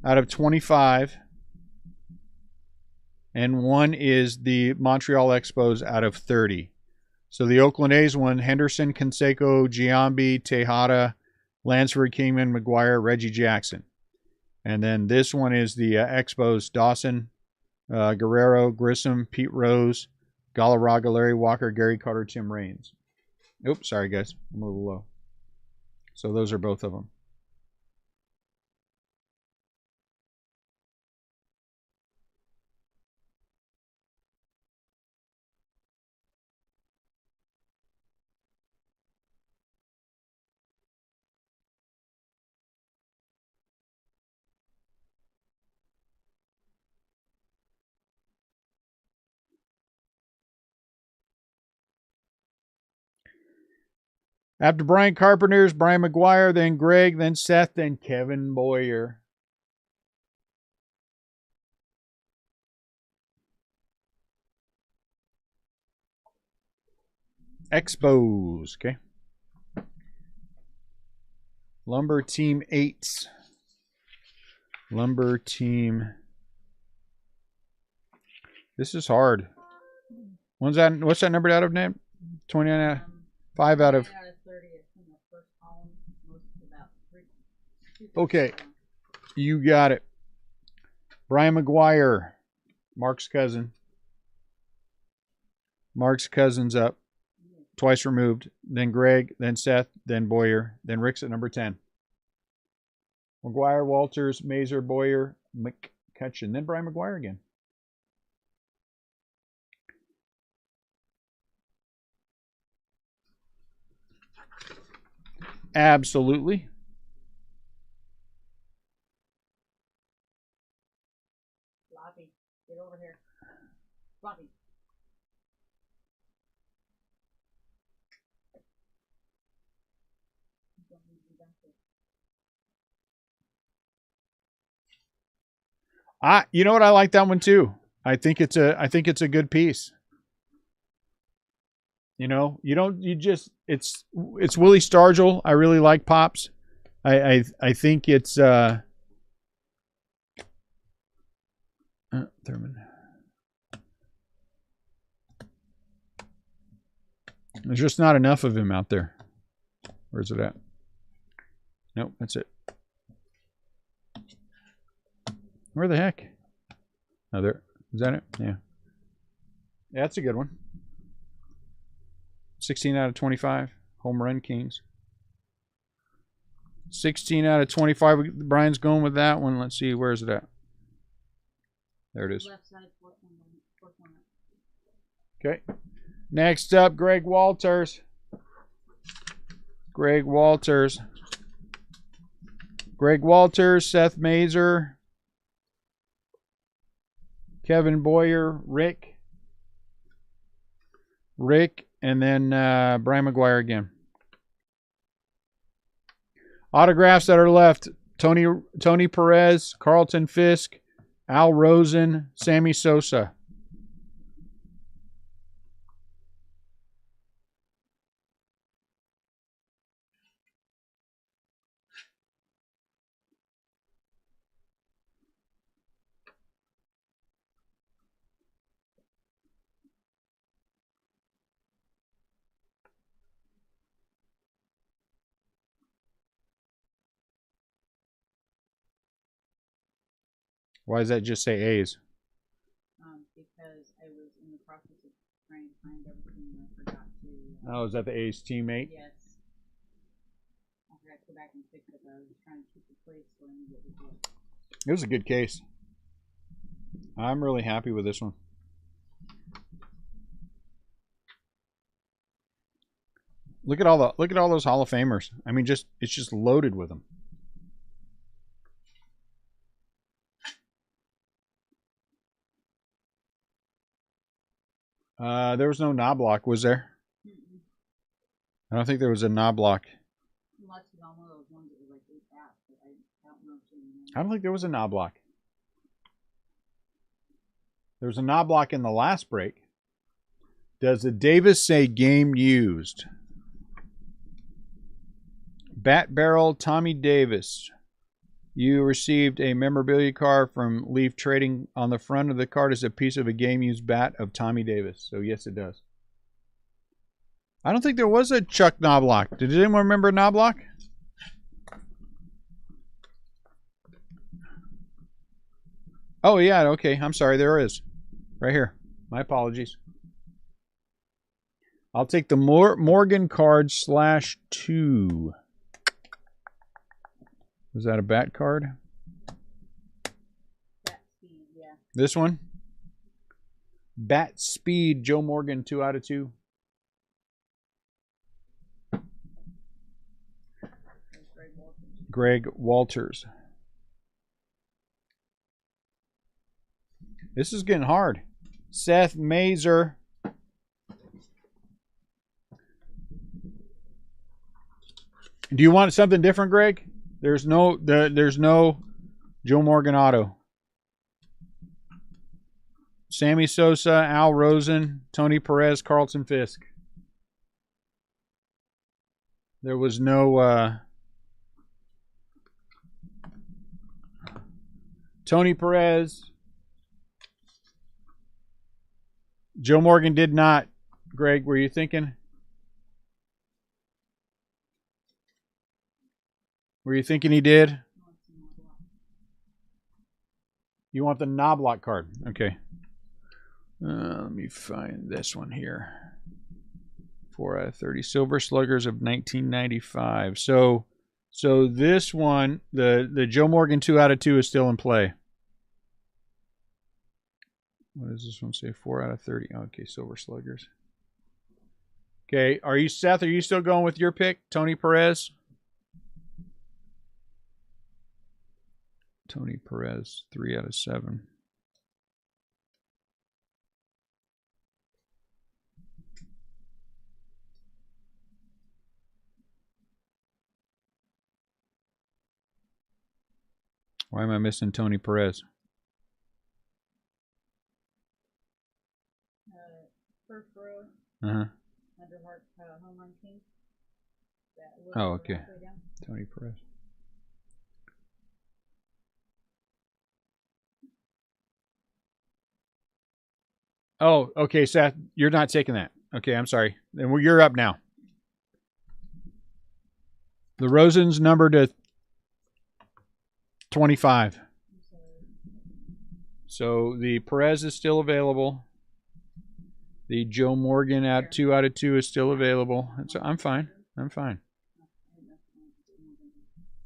out of 25. And one is the Montreal Expos out of 30. So the Oakland A's one, Henderson, Canseco, Giambi, Tejada, Lansford, Kingman, McGuire, Reggie Jackson. And then this one is the Expos, Dawson, Guerrero, Grissom, Pete Rose, Galarraga, Larry Walker, Gary Carter, Tim Raines. Oops, sorry guys, I'm a little low. So those are both of them. After Brian Carpenter's, Brian McGuire, then Greg, then Seth, then Kevin Boyer. Expos, okay. Lumber Team 8s. Lumber Team. This is hard. What's that numbered out of, Ned? 29 out of 5 out of. Okay, you got it. Brian McGuire, Mark's cousin. Mark's cousin's up. Twice removed. Then Greg, then Seth, then Boyer, then Rick's at number 10. McGuire, Walters, Mazer, Boyer, McCutcheon. Then Brian McGuire again. Absolutely. Floppy, get over here. Floppy. You know what? I like that one too. I think it's a good piece. You know, it's Willie Stargell. I really like Pops. I think it's Thurman. There's just not enough of him out there. Where's it at? Nope, that's it. Where the heck? Oh, there. Is that it? Yeah. Yeah, that's a good one. 16 out of 25. Home run Kings. 16 out of 25. Brian's going with that one. Let's see. Where is it at? There it is. Left side, fourth one. Okay. Next up, Greg Walters. Greg Walters. Greg Walters, Seth Mazer, Kevin Boyer, Rick, and then Brian McGuire again. Autographs that are left: Tony Perez, Carlton Fisk, Al Rosen, Sammy Sosa. Why does that just say A's? Because I was in the process of trying to find everything and I forgot to. Oh, is that the A's teammate? Yes. I forgot to go back and fix it. I was trying to keep the place so I knew what it was. It was a good case. I'm really happy with this one. Look at all those Hall of Famers. I mean, it's just loaded with them. There was no Knobloch, was there? Mm-mm. I don't think there was a Knobloch. Unless it's on one of those ones that was like 8 bats, but I don't know if it's I don't think there was a Knobloch. There was a Knobloch in the last break. Does the Davis say game used? Bat Barrel, Tommy Davis. You received a memorabilia card from Leaf Trading. On the front of the card is a piece of a game-used bat of Tommy Davis. So, yes, it does. I don't think there was a Chuck Knobloch. Did anyone remember Knobloch? Oh, yeah, okay. I'm sorry. There is. Right here. My apologies. I'll take the Morgan card /2. Was that a bat card? Bat Speed, yeah. This one? Bat Speed, Joe Morgan, 2 out of 2. Greg Walters. This is getting hard. Seth Mazer. Do you want something different, Greg? There's no Joe Morgan auto. Sammy Sosa, Al Rosen, Tony Perez, Carlton Fisk. There was no Tony Perez. Joe Morgan did not. Greg, were you thinking? Were you thinking he did? You want the Knobloch card. Okay. Let me find this one here. 4 out of 30. Silver Sluggers of 1995. So this one, the Joe Morgan 2 out of 2 is still in play. What does this one say? 4 out of 30. Okay, Silver Sluggers. Okay, Seth, are you still going with your pick? Tony Perez? Tony Perez, 3 out of 7. Why am I missing Tony Perez? First row. Underheart home run king. Oh, okay. Tony Perez. Oh, okay, Seth, you're not taking that. Okay, I'm sorry. Then you're up now. The Rosen's numbered to 25. So the Perez is still available. The Joe Morgan at 2 out of 2 is still available. So I'm fine. I'm fine.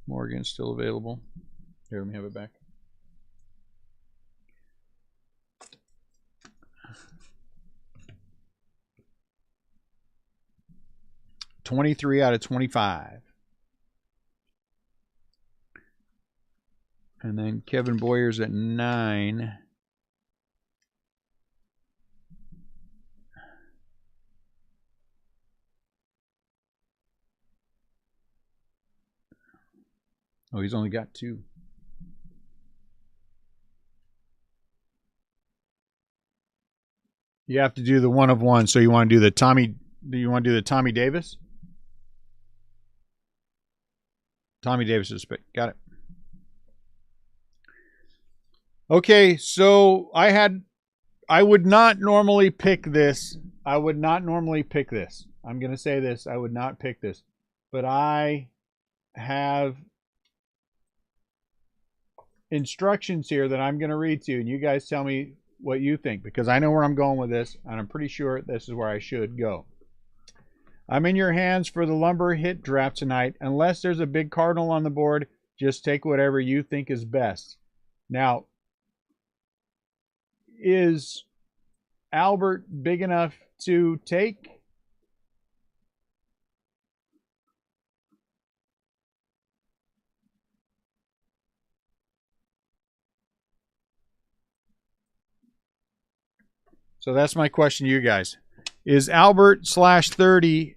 Morgan's still available. Here, let me have it back. $23 out of 25. And then Kevin Boyer's at 9. Oh, he's only got 2. You have to do the 1 of 1. So you want to do the Tommy? Do you want to do the Tommy Davis? Tommy Davis's pick. Got it. Okay, so I would not normally pick this. I'm going to say this. I would not pick this. But I have instructions here that I'm going to read to you, and you guys tell me what you think, because I know where I'm going with this, and I'm pretty sure this is where I should go. I'm in your hands for the lumber hit draft tonight. Unless there's a big cardinal on the board, just take whatever you think is best. Now, is Albert big enough to take? So that's my question to you guys. Is Albert /30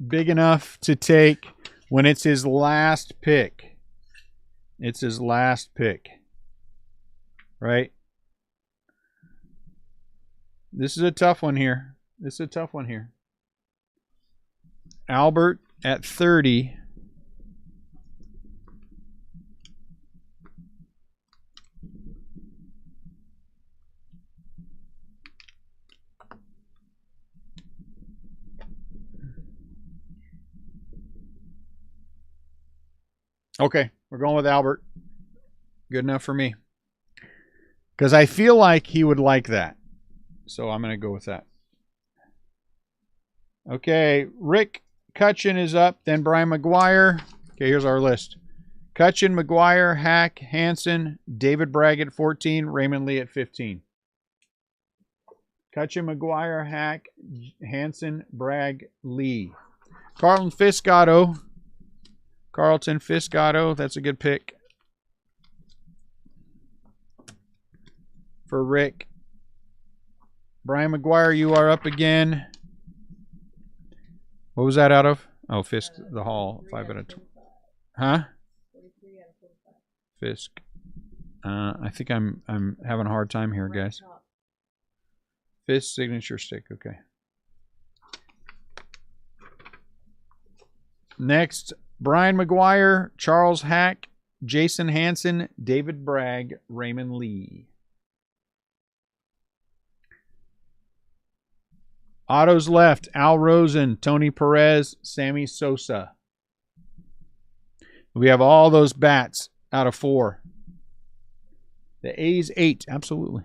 big enough to take when it's his last pick? It's his last pick. Right? This is a tough one here. This is a tough one here. Albert at 30. Okay, we're going with Albert. Good enough for me. Because I feel like he would like that. So I'm going to go with that. Okay, Rick Cutchin is up, then Brian McGuire. Okay, here's our list. Cutchin, McGuire, Hack, Hansen, David Bragg at 14, Raymond Lee at 15. Cutchin, McGuire, Hack, Hansen, Bragg, Lee. Carlton Fisk-Otto. Carlton Fisk-Otto, that's a good pick. For Rick. Brian McGuire, you are up again. What was that out of? Oh, Fisk, the Hall. 5 out of 2. Huh? Fisk. I think I'm having a hard time here, guys. Fisk signature stick. Okay. Next, Brian McGuire, Charles Hack, Jason Hansen, David Bragg, Raymond Lee. Otto's left, Al Rosen, Tony Perez, Sammy Sosa. We have all those bats out of 4. The A's 8, absolutely.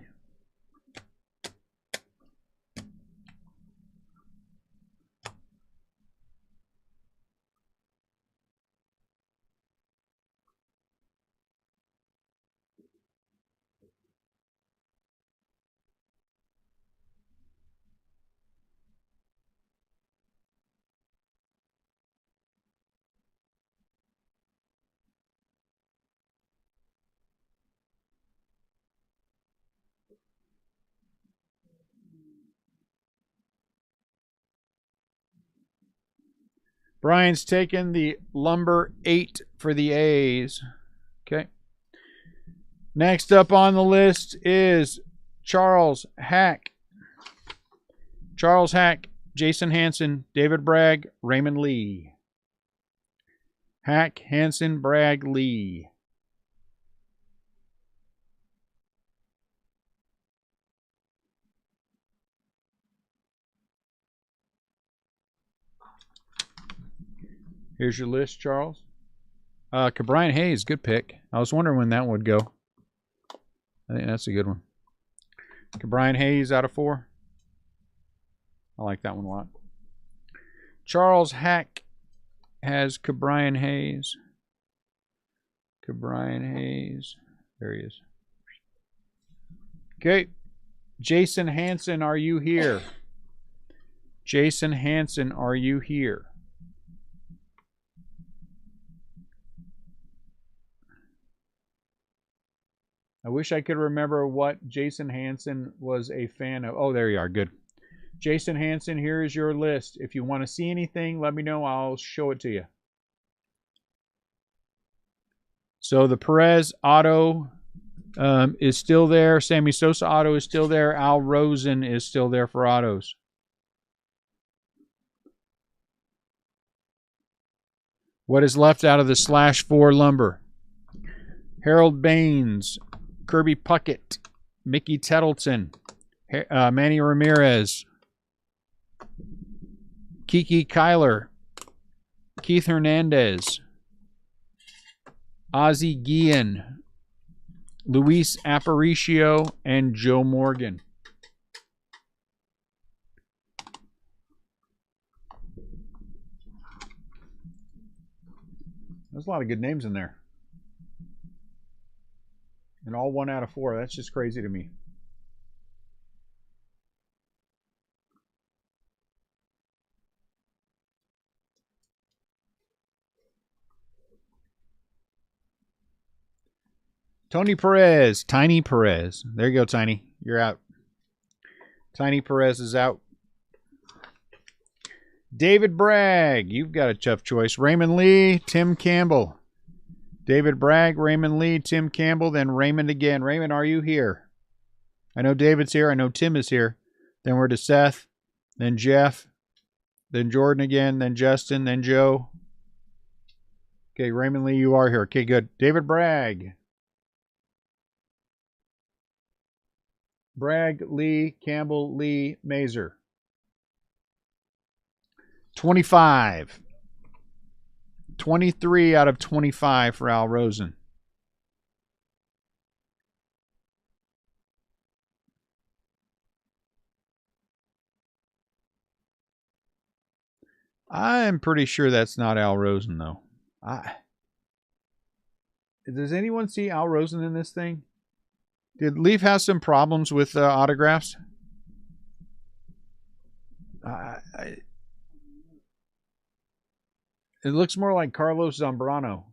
Brian's taken the number 8 for the A's. Okay. Next up on the list is Charles Hack. Charles Hack, Jason Hansen, David Bragg, Raymond Lee. Hack, Hansen, Bragg, Lee. Here's your list, Charles. Cabrian Hayes, good pick. I was wondering when that would go. I think that's a good one. Cabrian Hayes out of 4. I like that one a lot. Charles Hack has Cabrian Hayes. Cabrian Hayes. There he is. Okay. Jason Hansen, are you here? Jason Hansen, are you here? I wish I could remember what Jason Hansen was a fan of. Oh, there you are. Good. Jason Hansen, here is your list. If you want to see anything, let me know. I'll show it to you. So the Perez auto is still there. Sammy Sosa auto is still there. Al Rosen is still there for autos. What is left out of the /4 lumber? Harold Baines, Kirby Puckett, Mickey Tettleton, Manny Ramirez, Kiki Kyler, Keith Hernandez, Ozzie Guillen, Luis Aparicio, and Joe Morgan. There's a lot of good names in there. And all 1 out of 4. That's just crazy to me. Tony Perez. Tiny Perez. There you go, Tiny. You're out. Tiny Perez is out. David Bragg, you've got a tough choice. Raymond Lee, Tim Campbell. David Bragg, Raymond Lee, Tim Campbell, then Raymond again. Raymond, are you here? I know David's here. I know Tim is here. Then we're to Seth, then Jeff, then Jordan again, then Justin, then Joe. Okay, Raymond Lee, you are here. Okay, good. David Bragg. Bragg, Lee, Campbell, Lee, Mazer. 25. 23 out of 25 for Al Rosen. I'm pretty sure that's not Al Rosen, though. Does anyone see Al Rosen in this thing? Did Leaf have some problems with autographs? It looks more like Carlos Zambrano.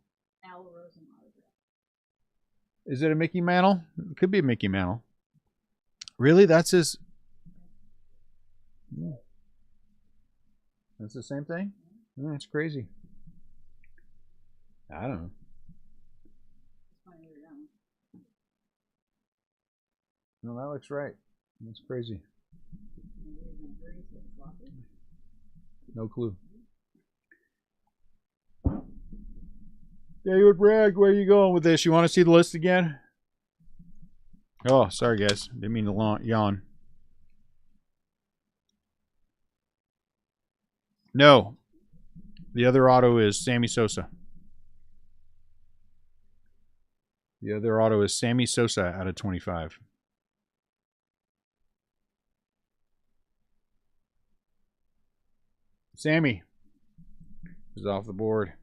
Al Rosen autograph. Is it a Mickey Mantle? It could be a Mickey Mantle. Really? That's his... That's the same thing? Oh, that's crazy. I don't know. No, that looks right. That's crazy. No clue. David Bragg, where are you going with this? You want to see the list again? Oh, sorry, guys. Didn't mean to yawn. No. The other auto is Sammy Sosa. The other auto is Sammy Sosa out of 25. Sammy is off the board.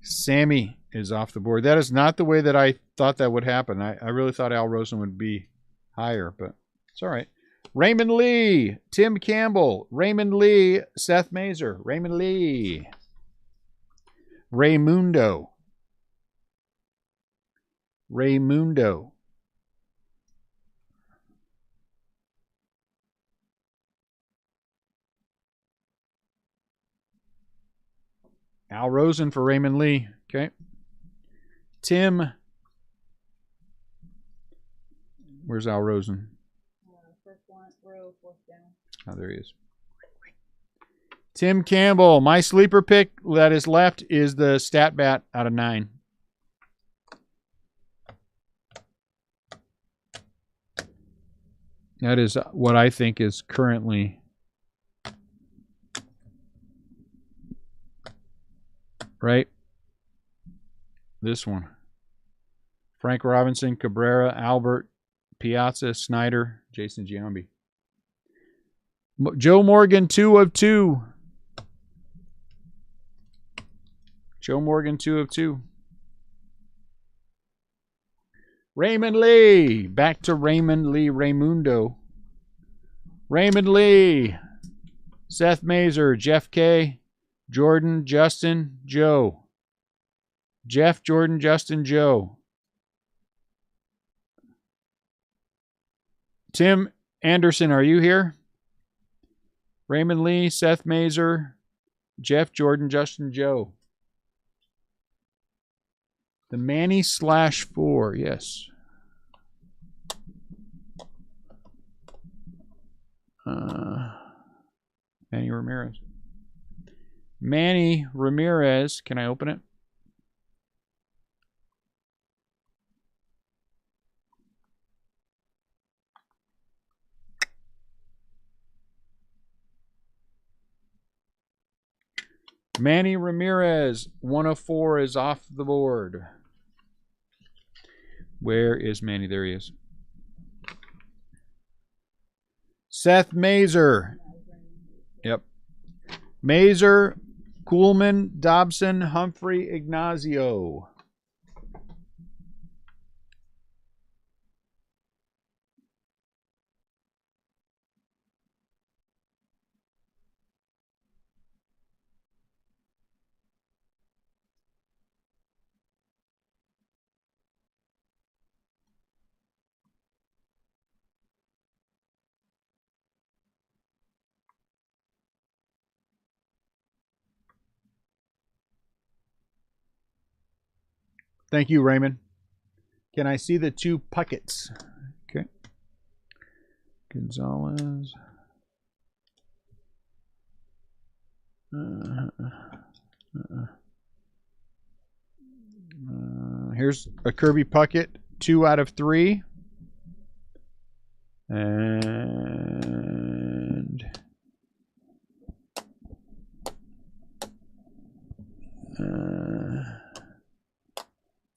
Sammy is off the board. That is not the way that I thought that would happen. I really thought Al Rosen would be higher, but it's all right. Raymond Lee, Tim Campbell, Raymond Lee, Seth Mazer, Raymond Lee, Raymundo, Al Rosen for Raymond Lee. Okay. Tim. Where's Al Rosen? First one, row, fourth down. Oh, there he is. Tim Campbell. My sleeper pick that is left is the Stat Bat out of 9. That is what I think is currently right. This one. Frank Robinson, Cabrera, Albert, Piazza, Snyder, Jason Giambi. Joe Morgan, 2 of 2. Joe Morgan, 2 of 2. Raymond Lee. Back to Raymond Lee. Raymundo. Raymond Lee. Seth Mazer. Jeff K. Jordan, Justin, Joe. Jeff, Jordan, Justin, Joe. Tim Anderson, are you here? Raymond Lee, Seth Mazer, Jeff, Jordan, Justin, Joe. The Manny /4, yes. Manny Ramirez. Manny Ramirez, can I open it? Manny Ramirez, 1 of 4 is off the board. Where is Manny? There he is. Seth Mazer. Yep. Mazer, Kuhlman, Dobson, Humphrey, Ignacio. Thank you, Raymond. Can I see the 2 Pucketts? Okay. Gonzalez. Here's a Kirby Puckett, 2 out of 3. And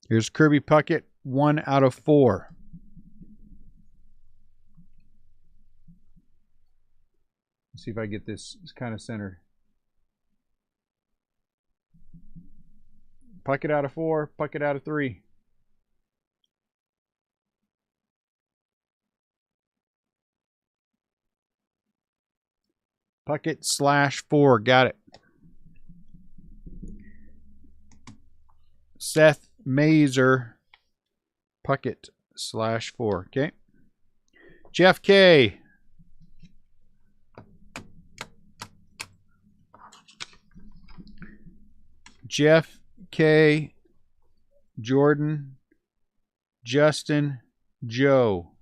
here's Kirby Puckett, 1 out of 4. Let's see if I get this kind of centered. Puckett out of 4, Puckett out of 3. Puckett /4, got it. Seth Mazer, Puckett /4, okay. Jeff K. Jeff K. Jordan, Justin, Joe.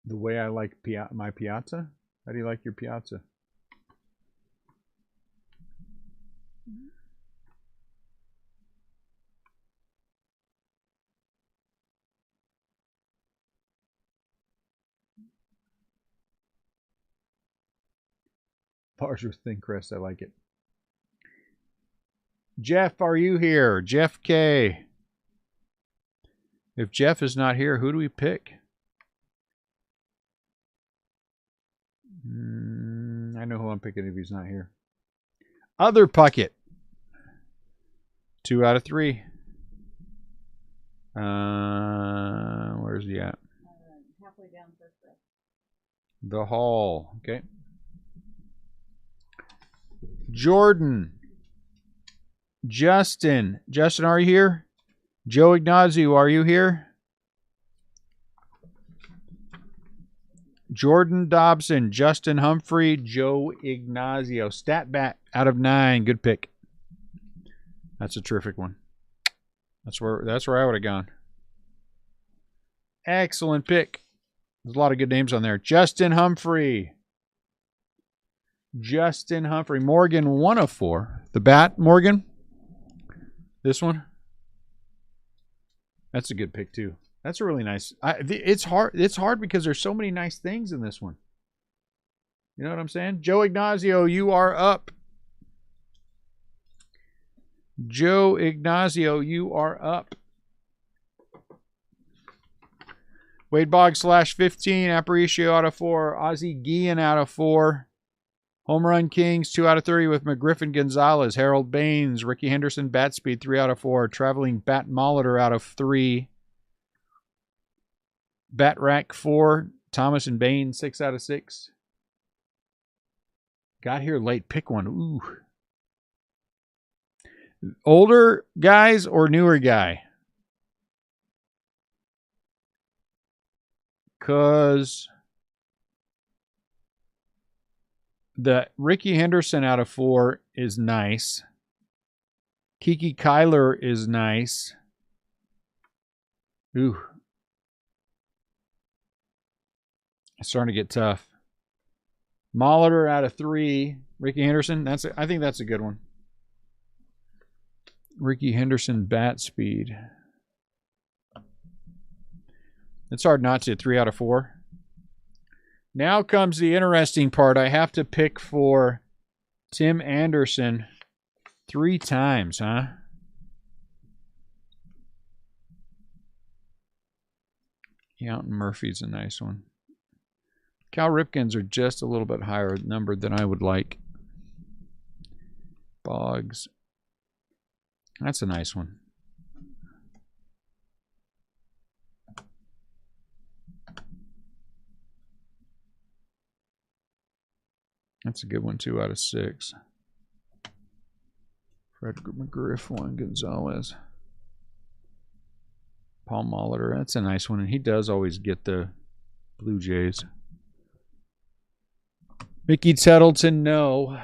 The way I like my Piazza? How do you like your Piazza? Bars with thin crest, I like it. Jeff, are you here? Jeff K. If Jeff is not here, who do we pick? I know who I'm picking if he's not here. Other Puckett. 2 out of 3. Where's he at? Halfway down first row. The Hall. Okay. Jordan. Justin. Justin, are you here? Joe Ignazio, are you here? Jordan Dobson, Justin Humphrey, Joe Ignazio. Stat bat out of 9. Good pick. That's a terrific one. That's where I would have gone. Excellent pick. There's a lot of good names on there. Justin Humphrey. Justin Humphrey. Morgan, 1 of 4. The bat, Morgan. This one. That's a good pick too. That's a really nice. It's hard. It's hard because there's so many nice things in this one. You know what I'm saying? Joe Ignazio, you are up. Joe Ignazio, you are up. Wade Boggs /15. Aparicio out of 4. Ozzie Guillen out of 4. Home Run Kings 2 out of 30 with McGriffin Gonzalez. Harold Baines. Ricky Henderson bat speed 3 out of 4. Traveling Bat Molitor out of 3. Bat Rack 4. Thomas and Baines 6 out of 6. Got here late. Pick one. Ooh. Older guys or newer guy? Because the Ricky Henderson out of 4 is nice. Kiki Kyler is nice. Ooh. It's starting to get tough. Molitor out of 3. Ricky Henderson. I think that's a good one. Ricky Henderson bat speed. It's hard not to. 3 out of 4. Now comes the interesting part. I have to pick for Tim Anderson 3 times, huh? Younton Murphy's a nice one. Cal Ripkins are just a little bit higher numbered than I would like. Boggs. That's a nice one. That's a good one, 2 out of 6. Fred McGriff, 1. Gonzalez. Paul Molitor, that's a nice one. And he does always get the Blue Jays. Mickey Tettleton, no.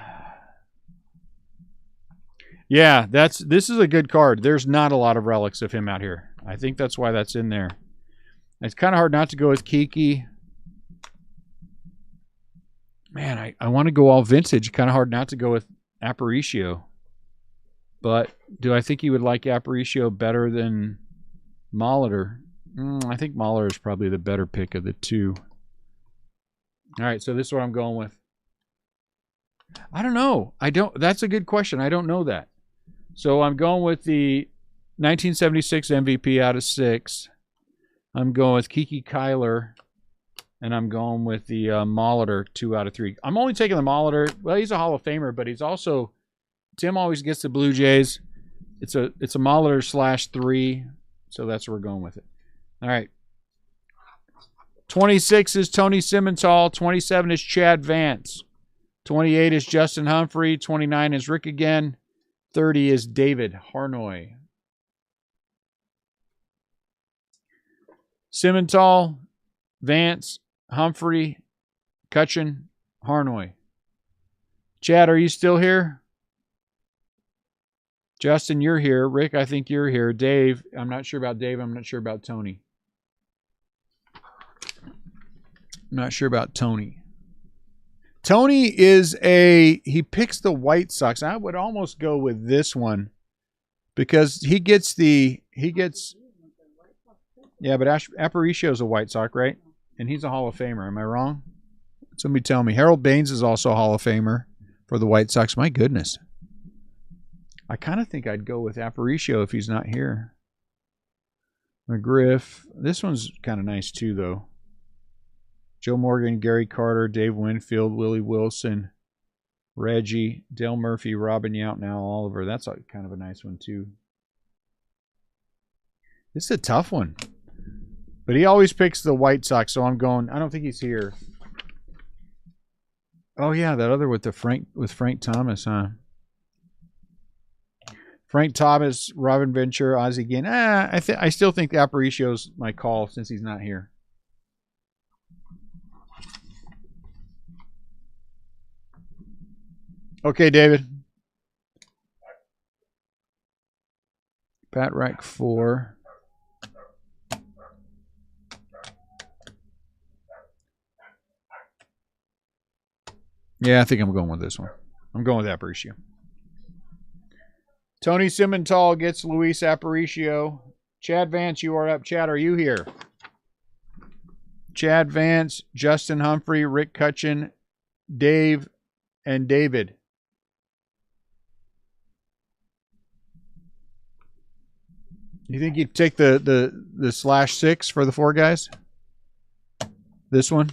Yeah, this is a good card. There's not a lot of relics of him out here. I think that's why that's in there. It's kind of hard not to go with Kiki. Man, I want to go all vintage. Kind of hard not to go with Aparicio. But do I think he would like Aparicio better than Molitor? I think Molitor is probably the better pick of the two. All right, so this is what I'm going with. I don't know. That's a good question. I don't know that. So I'm going with the 1976 MVP out of 6. I'm going with Kiki Kyler. And I'm going with the Molitor 2 out of 3. I'm only taking the Molitor. Well, he's a Hall of Famer, but he's also... Tim always gets the Blue Jays. It's a Molitor /3. So that's where we're going with it. All right. 26 is Tony Simmental. 27 is Chad Vance. 28 is Justin Humphrey. 29 is Rick again. 30 is David Harnoy. Simmental, Vance, Humphrey, Cutchin, Harnoy. Chad, are you still here? Justin, you're here. Rick, I think you're here. Dave, I'm not sure about Dave. I'm not sure about Tony. I'm not sure about Tony. Tony he picks the White Sox. I would almost go with this one because he gets, yeah, but Aparicio is a White Sox, right? And he's a Hall of Famer. Am I wrong? Somebody tell me. Harold Baines is also a Hall of Famer for the White Sox. My goodness. I kind of think I'd go with Aparicio if he's not here. McGriff. This one's kind of nice too, though. Joe Morgan, Gary Carter, Dave Winfield, Willie Wilson, Reggie, Dale Murphy, Robin Yount, and Al Oliver. That's kind of a nice one too. This is a tough one. But he always picks the White Sox, so I'm going. I don't think he's here. Oh yeah, that other with Frank Thomas, huh? Frank Thomas, Robin Ventura, Ozzie Guillen. I still think Aparicio's my call since he's not here. Okay, David. Pat Rack 4. Yeah, I think I'm going with this one. I'm going with Aparicio. Tony Simmental gets Luis Aparicio. Chad Vance, you are up. Chad, are you here? Chad Vance, Justin Humphrey, Rick Cutchin, Dave, and David. You think you'd take the /6 for the 4 guys? This one?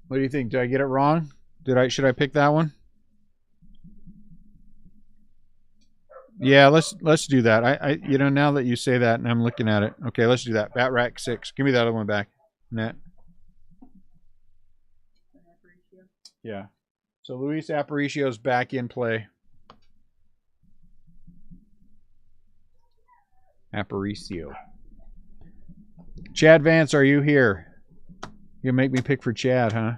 What do you think? Did I get it wrong? Should I pick that one? Yeah, let's do that. Now that you say that and I'm looking at it. Okay, let's do that. Bat Rack 6. Give me that other one back. Net. Yeah. So Luis Aparicio's back in play. Aparicio. Chad Vance, are you here? You'll make me pick for Chad, huh?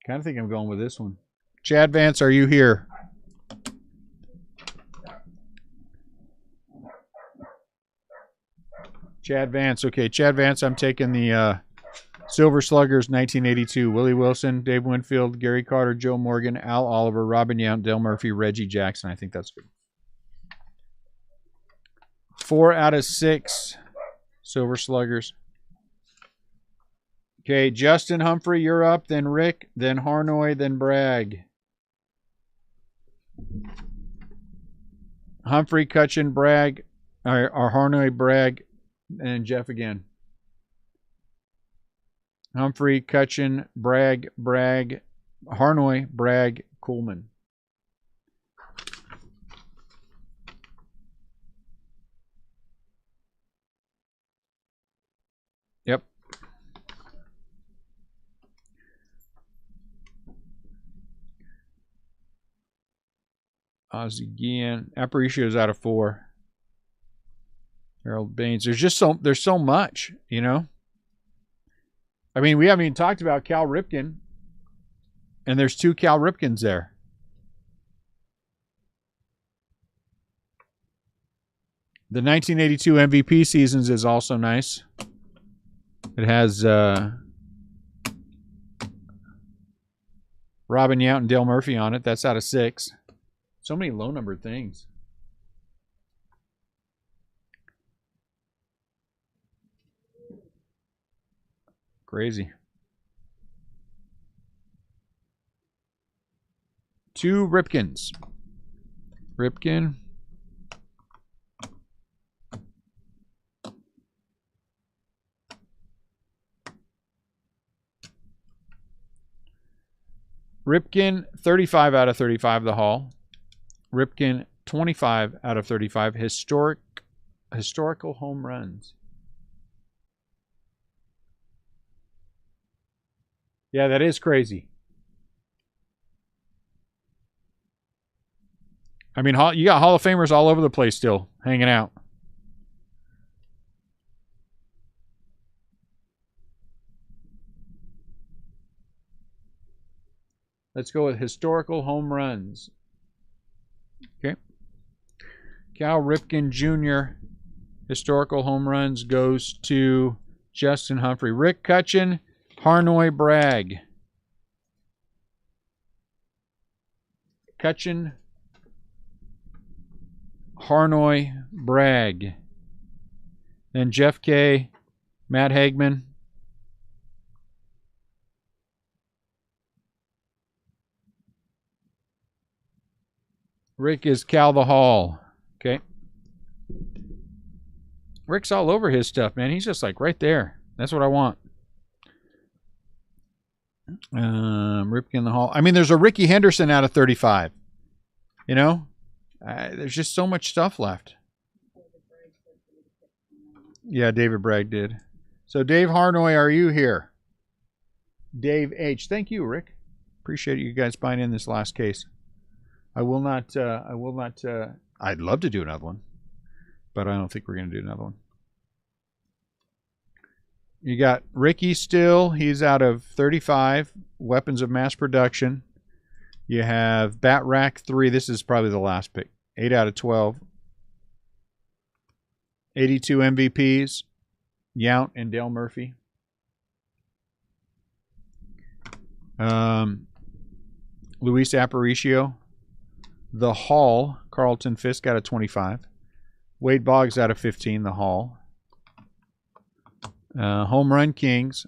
Kind of think I'm going with this one. Chad Vance, are you here? Chad Vance. Okay, Chad Vance, I'm taking the Silver Sluggers 1982. Willie Wilson, Dave Winfield, Gary Carter, Joe Morgan, Al Oliver, Robin Yount, Dale Murphy, Reggie Jackson. I think that's good. 4 out of 6 Silver Sluggers. Okay, Justin Humphrey, you're up. Then Rick, then Harnoy, then Bragg. Humphrey, Cutchin, Bragg, or Harnoy, Bragg, and Jeff again. Humphrey, Cutchin, Bragg, Harnoy, Bragg, Coolman. Yep. Ozzie Guillen. Aparicio's out of 4. Harold Baines. There's so much, you know. I mean, we haven't even talked about Cal Ripken. And there's 2 Cal Ripkens there. The 1982 MVP seasons is also nice. It has Robin Yount and Dale Murphy on it. That's out of 6. So many low-numbered things. Crazy. 2 Ripkens. Ripken. Ripken, 35 out of 35, the Hall. Ripken, 25 out of 35, historical home runs. Yeah, that is crazy. I mean, you got Hall of Famers all over the place still hanging out. Let's go with historical home runs. Okay. Cal Ripken Jr. Historical home runs goes to Justin Humphrey. Rick Cutchin, Harnoy Bragg. Cutchin, Harnoy Bragg. Then Jeff K., Matt Hagman. Rick is Cal the Hall. Okay. Rick's all over his stuff, man. He's just like right there. That's what I want. Ripken the Hall. I mean, there's a Ricky Henderson out of 35. You know? There's just so much stuff left. Yeah, David Bragg did. So, Dave Harnoy, are you here? Dave H. Thank you, Rick. Appreciate you guys buying in this last case. I will not, I'd love to do another one, but I don't think we're going to do another one. You got Ricky still. He's out of 35. Weapons of Mass Production. You have Bat Rack 3. This is probably the last pick. 8 out of 12. 82 MVPs. Yount and Dale Murphy. Luis Aparicio. The Hall, Carlton Fisk out of 25. Wade Boggs out of 15, the Hall. Home Run Kings,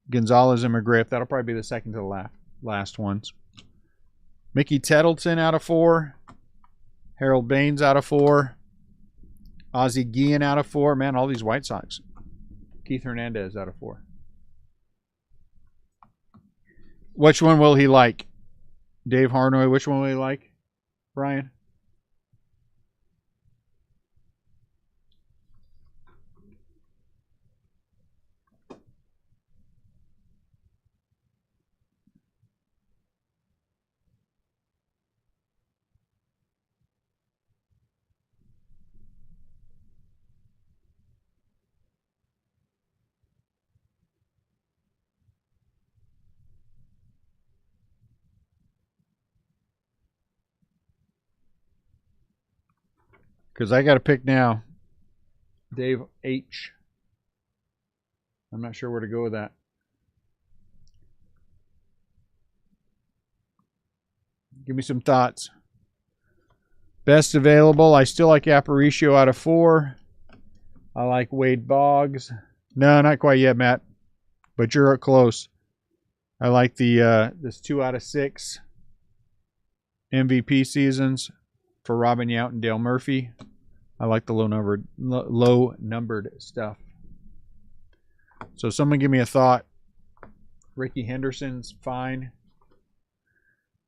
Gonzalez and McGriff. That'll probably be the second to the last ones. Mickey Tettleton out of 4. Harold Baines out of 4. Ozzie Guillen out of 4. Man, all these White Sox. Keith Hernandez out of 4. Which one will he like? Dave Harnoy, which one will he like? Brian? Because I got to pick now. Dave H. I'm not sure where to go with that. Give me some thoughts. Best available. I still like Aparicio out of 4. I like Wade Boggs. No, not quite yet, Matt. But you're close. I like the this 2 out of 6 MVP seasons for Robin Yount and Dale Murphy. I like the low numbered stuff. So someone give me a thought. Ricky Henderson's fine.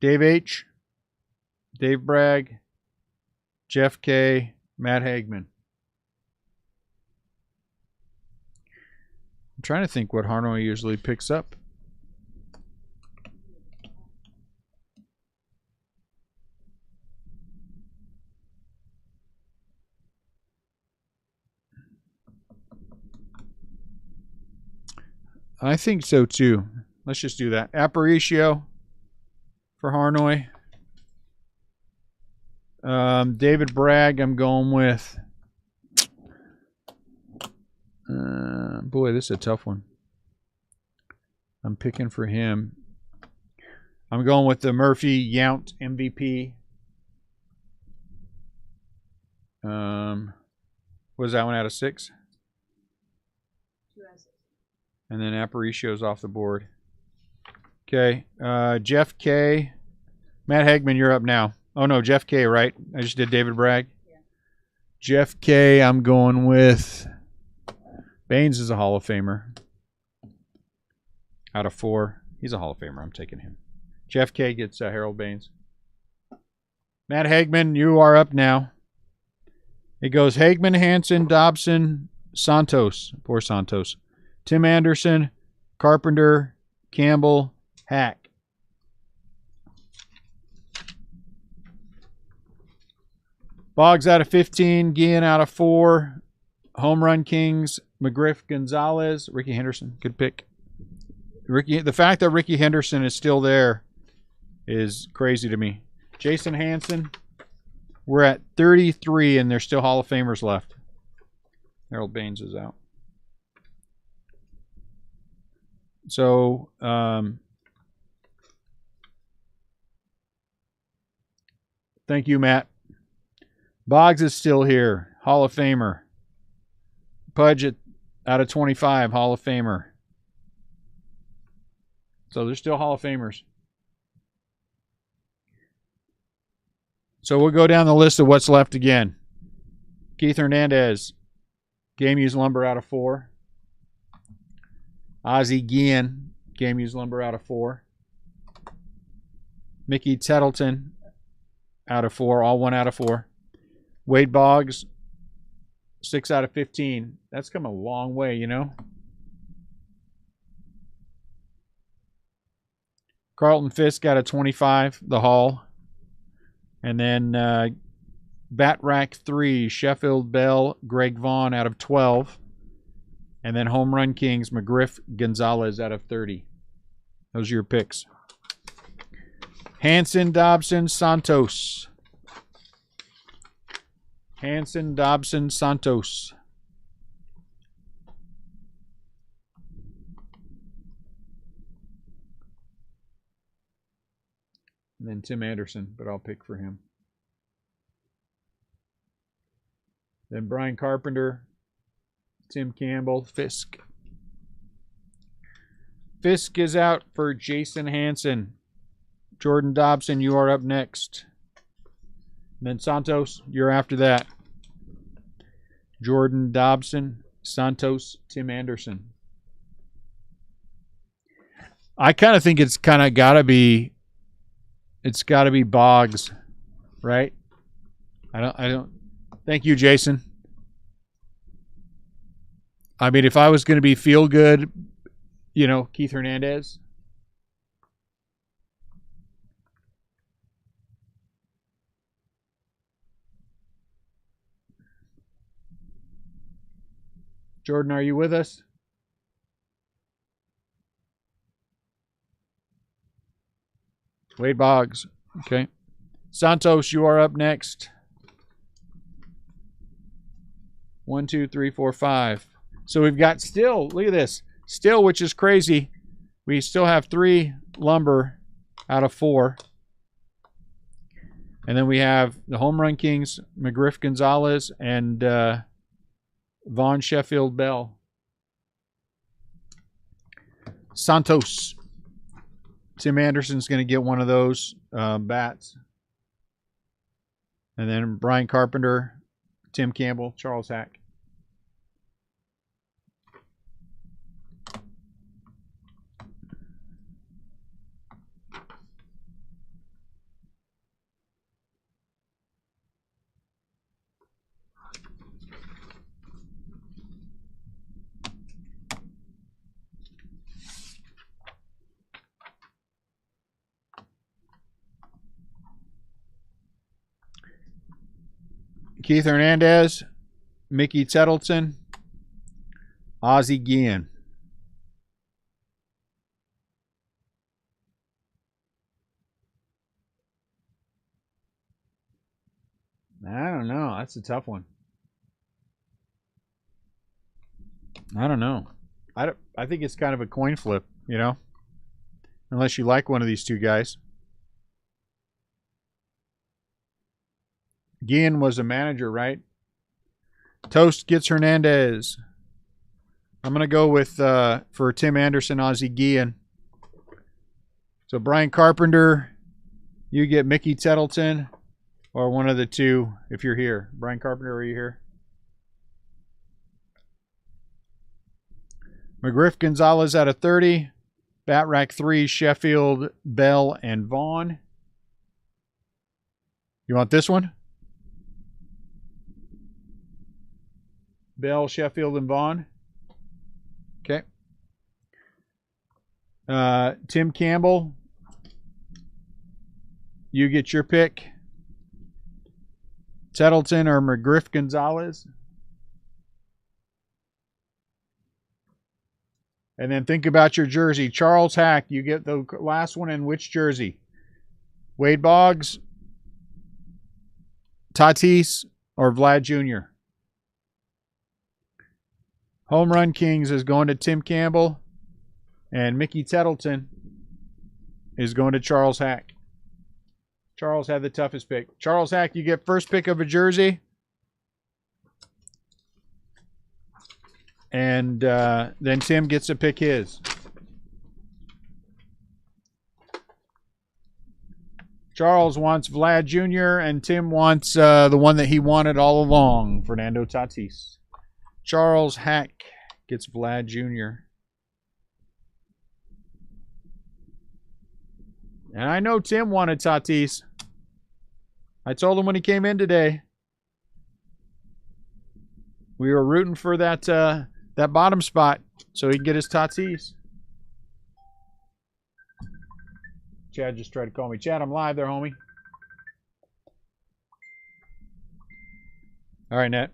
Dave H. Dave Bragg. Jeff K. Matt Hagman. I'm trying to think what Harnoy usually picks up. I think so too. Let's just do that. Aparicio for Harnoy. David Bragg, I'm going with. Boy, this is a tough one. I'm picking for him. I'm going with the Murphy Yount MVP. Was that one out of 6? 2 out of 6. And then Aparicio's off the board. Okay. Jeff K. Matt Hagman, you're up now. Oh, no, Jeff K., right? I just did David Bragg. Yeah. Jeff K., I'm going with... Baines is a Hall of Famer. Out of 4. He's a Hall of Famer. I'm taking him. Jeff K. gets Harold Baines. Matt Hagman, you are up now. It goes Hagman, Hansen, Dobson, Santos. Poor Santos. Tim Anderson, Carpenter, Campbell, Hack. Boggs out of 15. Guillen out of 4. Home Run Kings, McGriff, Gonzalez, Ricky Henderson. Good pick. The fact that Ricky Henderson is still there is crazy to me. Jason Hansen. We're at 33, and there's still Hall of Famers left. Harold Baines is out. So, thank you, Matt. Boggs is still here. Hall of Famer. Pudge out of 25, Hall of Famer. So there's still Hall of Famers. So we'll go down the list of what's left again. Keith Hernandez, game used lumber out of 4. Ozzie Guillen, game used lumber out of 4. Mickey Tettleton out of 4, all 1 out of 4. Wade Boggs, 6 out of 15. That's come a long way, you know. Carlton Fisk out of 25, the Hall. And then Bat Rack 3, Sheffield Bell, Greg Vaughn out of 12. And then Home Run Kings, McGriff, Gonzalez out of 30. Those are your picks. Hansen, Dobson, Santos. Hansen, Dobson, Santos. And then Tim Anderson, but I'll pick for him. Then Brian Carpenter, Tim Campbell, Fisk. Fisk is out for Jason Hansen. Jordan Dobson, you are up next. And then Santos, you're after that. Jordan Dobson, Santos, Tim Anderson. I kind of think it's kind of got to be Boggs, right? I don't. Thank you, Jason. I mean, if I was going to be feel good, you know, Keith Hernandez. Jordan, are you with us? Wade Boggs. Okay. Santos, you are up next. 1, 2, 3, 4, 5. So we've got still, look at this. Still, which is crazy. We still have 3 lumber out of 4. And then we have the Home Run Kings, McGriff Gonzalez, and Vaughn Sheffield Bell. Santos. Tim Anderson's going to get one of those bats. And then Brian Carpenter, Tim Campbell, Charles Hack. Keith Hernandez, Mickey Tettleton, Ozzie Guillen. I don't know. That's a tough one. I don't know. I think it's kind of a coin flip, you know? Unless you like one of these two guys. Guillen was a manager, right? Toast gets Hernandez. I'm going to go with, for Tim Anderson, Ozzie Guillen. So Brian Carpenter, you get Mickey Tettleton, or one of the two if you're here. Brian Carpenter, are you here? McGriff Gonzalez out of 30. Bat Rack 3, Sheffield, Bell, and Vaughn. You want this one? Bell, Sheffield, and Vaughn. Okay. Tim Campbell, you get your pick. Tettleton or McGriff Gonzalez. And then think about your jersey. Charles Hack, you get the last one in which jersey? Wade Boggs, Tatis, or Vlad Jr.? Home Run Kings is going to Tim Campbell, and Mickey Tettleton is going to Charles Hack. Charles had the toughest pick. Charles Hack, you get first pick of a jersey. And then Tim gets to pick his. Charles wants Vlad Jr. and Tim wants the one that he wanted all along, Fernando Tatis. Charles Hack gets Vlad Jr. And I know Tim wanted Tatis. I told him when he came in today. We were rooting for that that bottom spot so he can get his Tatis. Chad just tried to call me. Chad, I'm live there, homie. All right, Nat.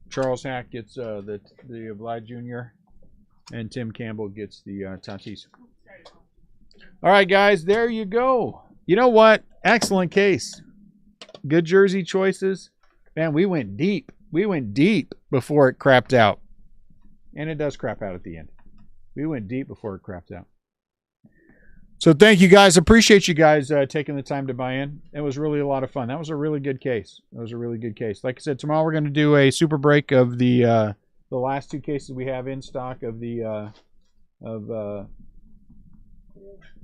Charles Hack gets the Vlad Jr. and Tim Campbell gets the Tatis. All right, guys, there you go. You know what? Excellent case. Good jersey choices. Man, we went deep. We went deep before it crapped out. And it does crap out at the end. We went deep before it crapped out. So thank you guys. Appreciate you guys taking the time to buy in. It was really a lot of fun. That was a really good case. That was a really good case. Like I said, tomorrow we're going to do a super break of the last two cases we have in stock of the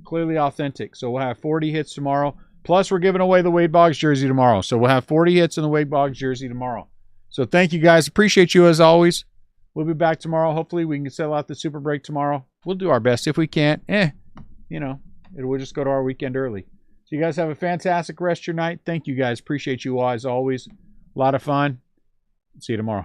Clearly Authentic. So we'll have 40 hits tomorrow. Plus we're giving away the Wade Boggs jersey tomorrow. So we'll have 40 hits in the Wade Boggs jersey tomorrow. So thank you guys. Appreciate you as always. We'll be back tomorrow. Hopefully we can sell out the super break tomorrow. We'll do our best. If we can't, we'll just go to our weekend early. So you guys have a fantastic rest of your night. Thank you guys. Appreciate you all as always. A lot of fun. See you tomorrow.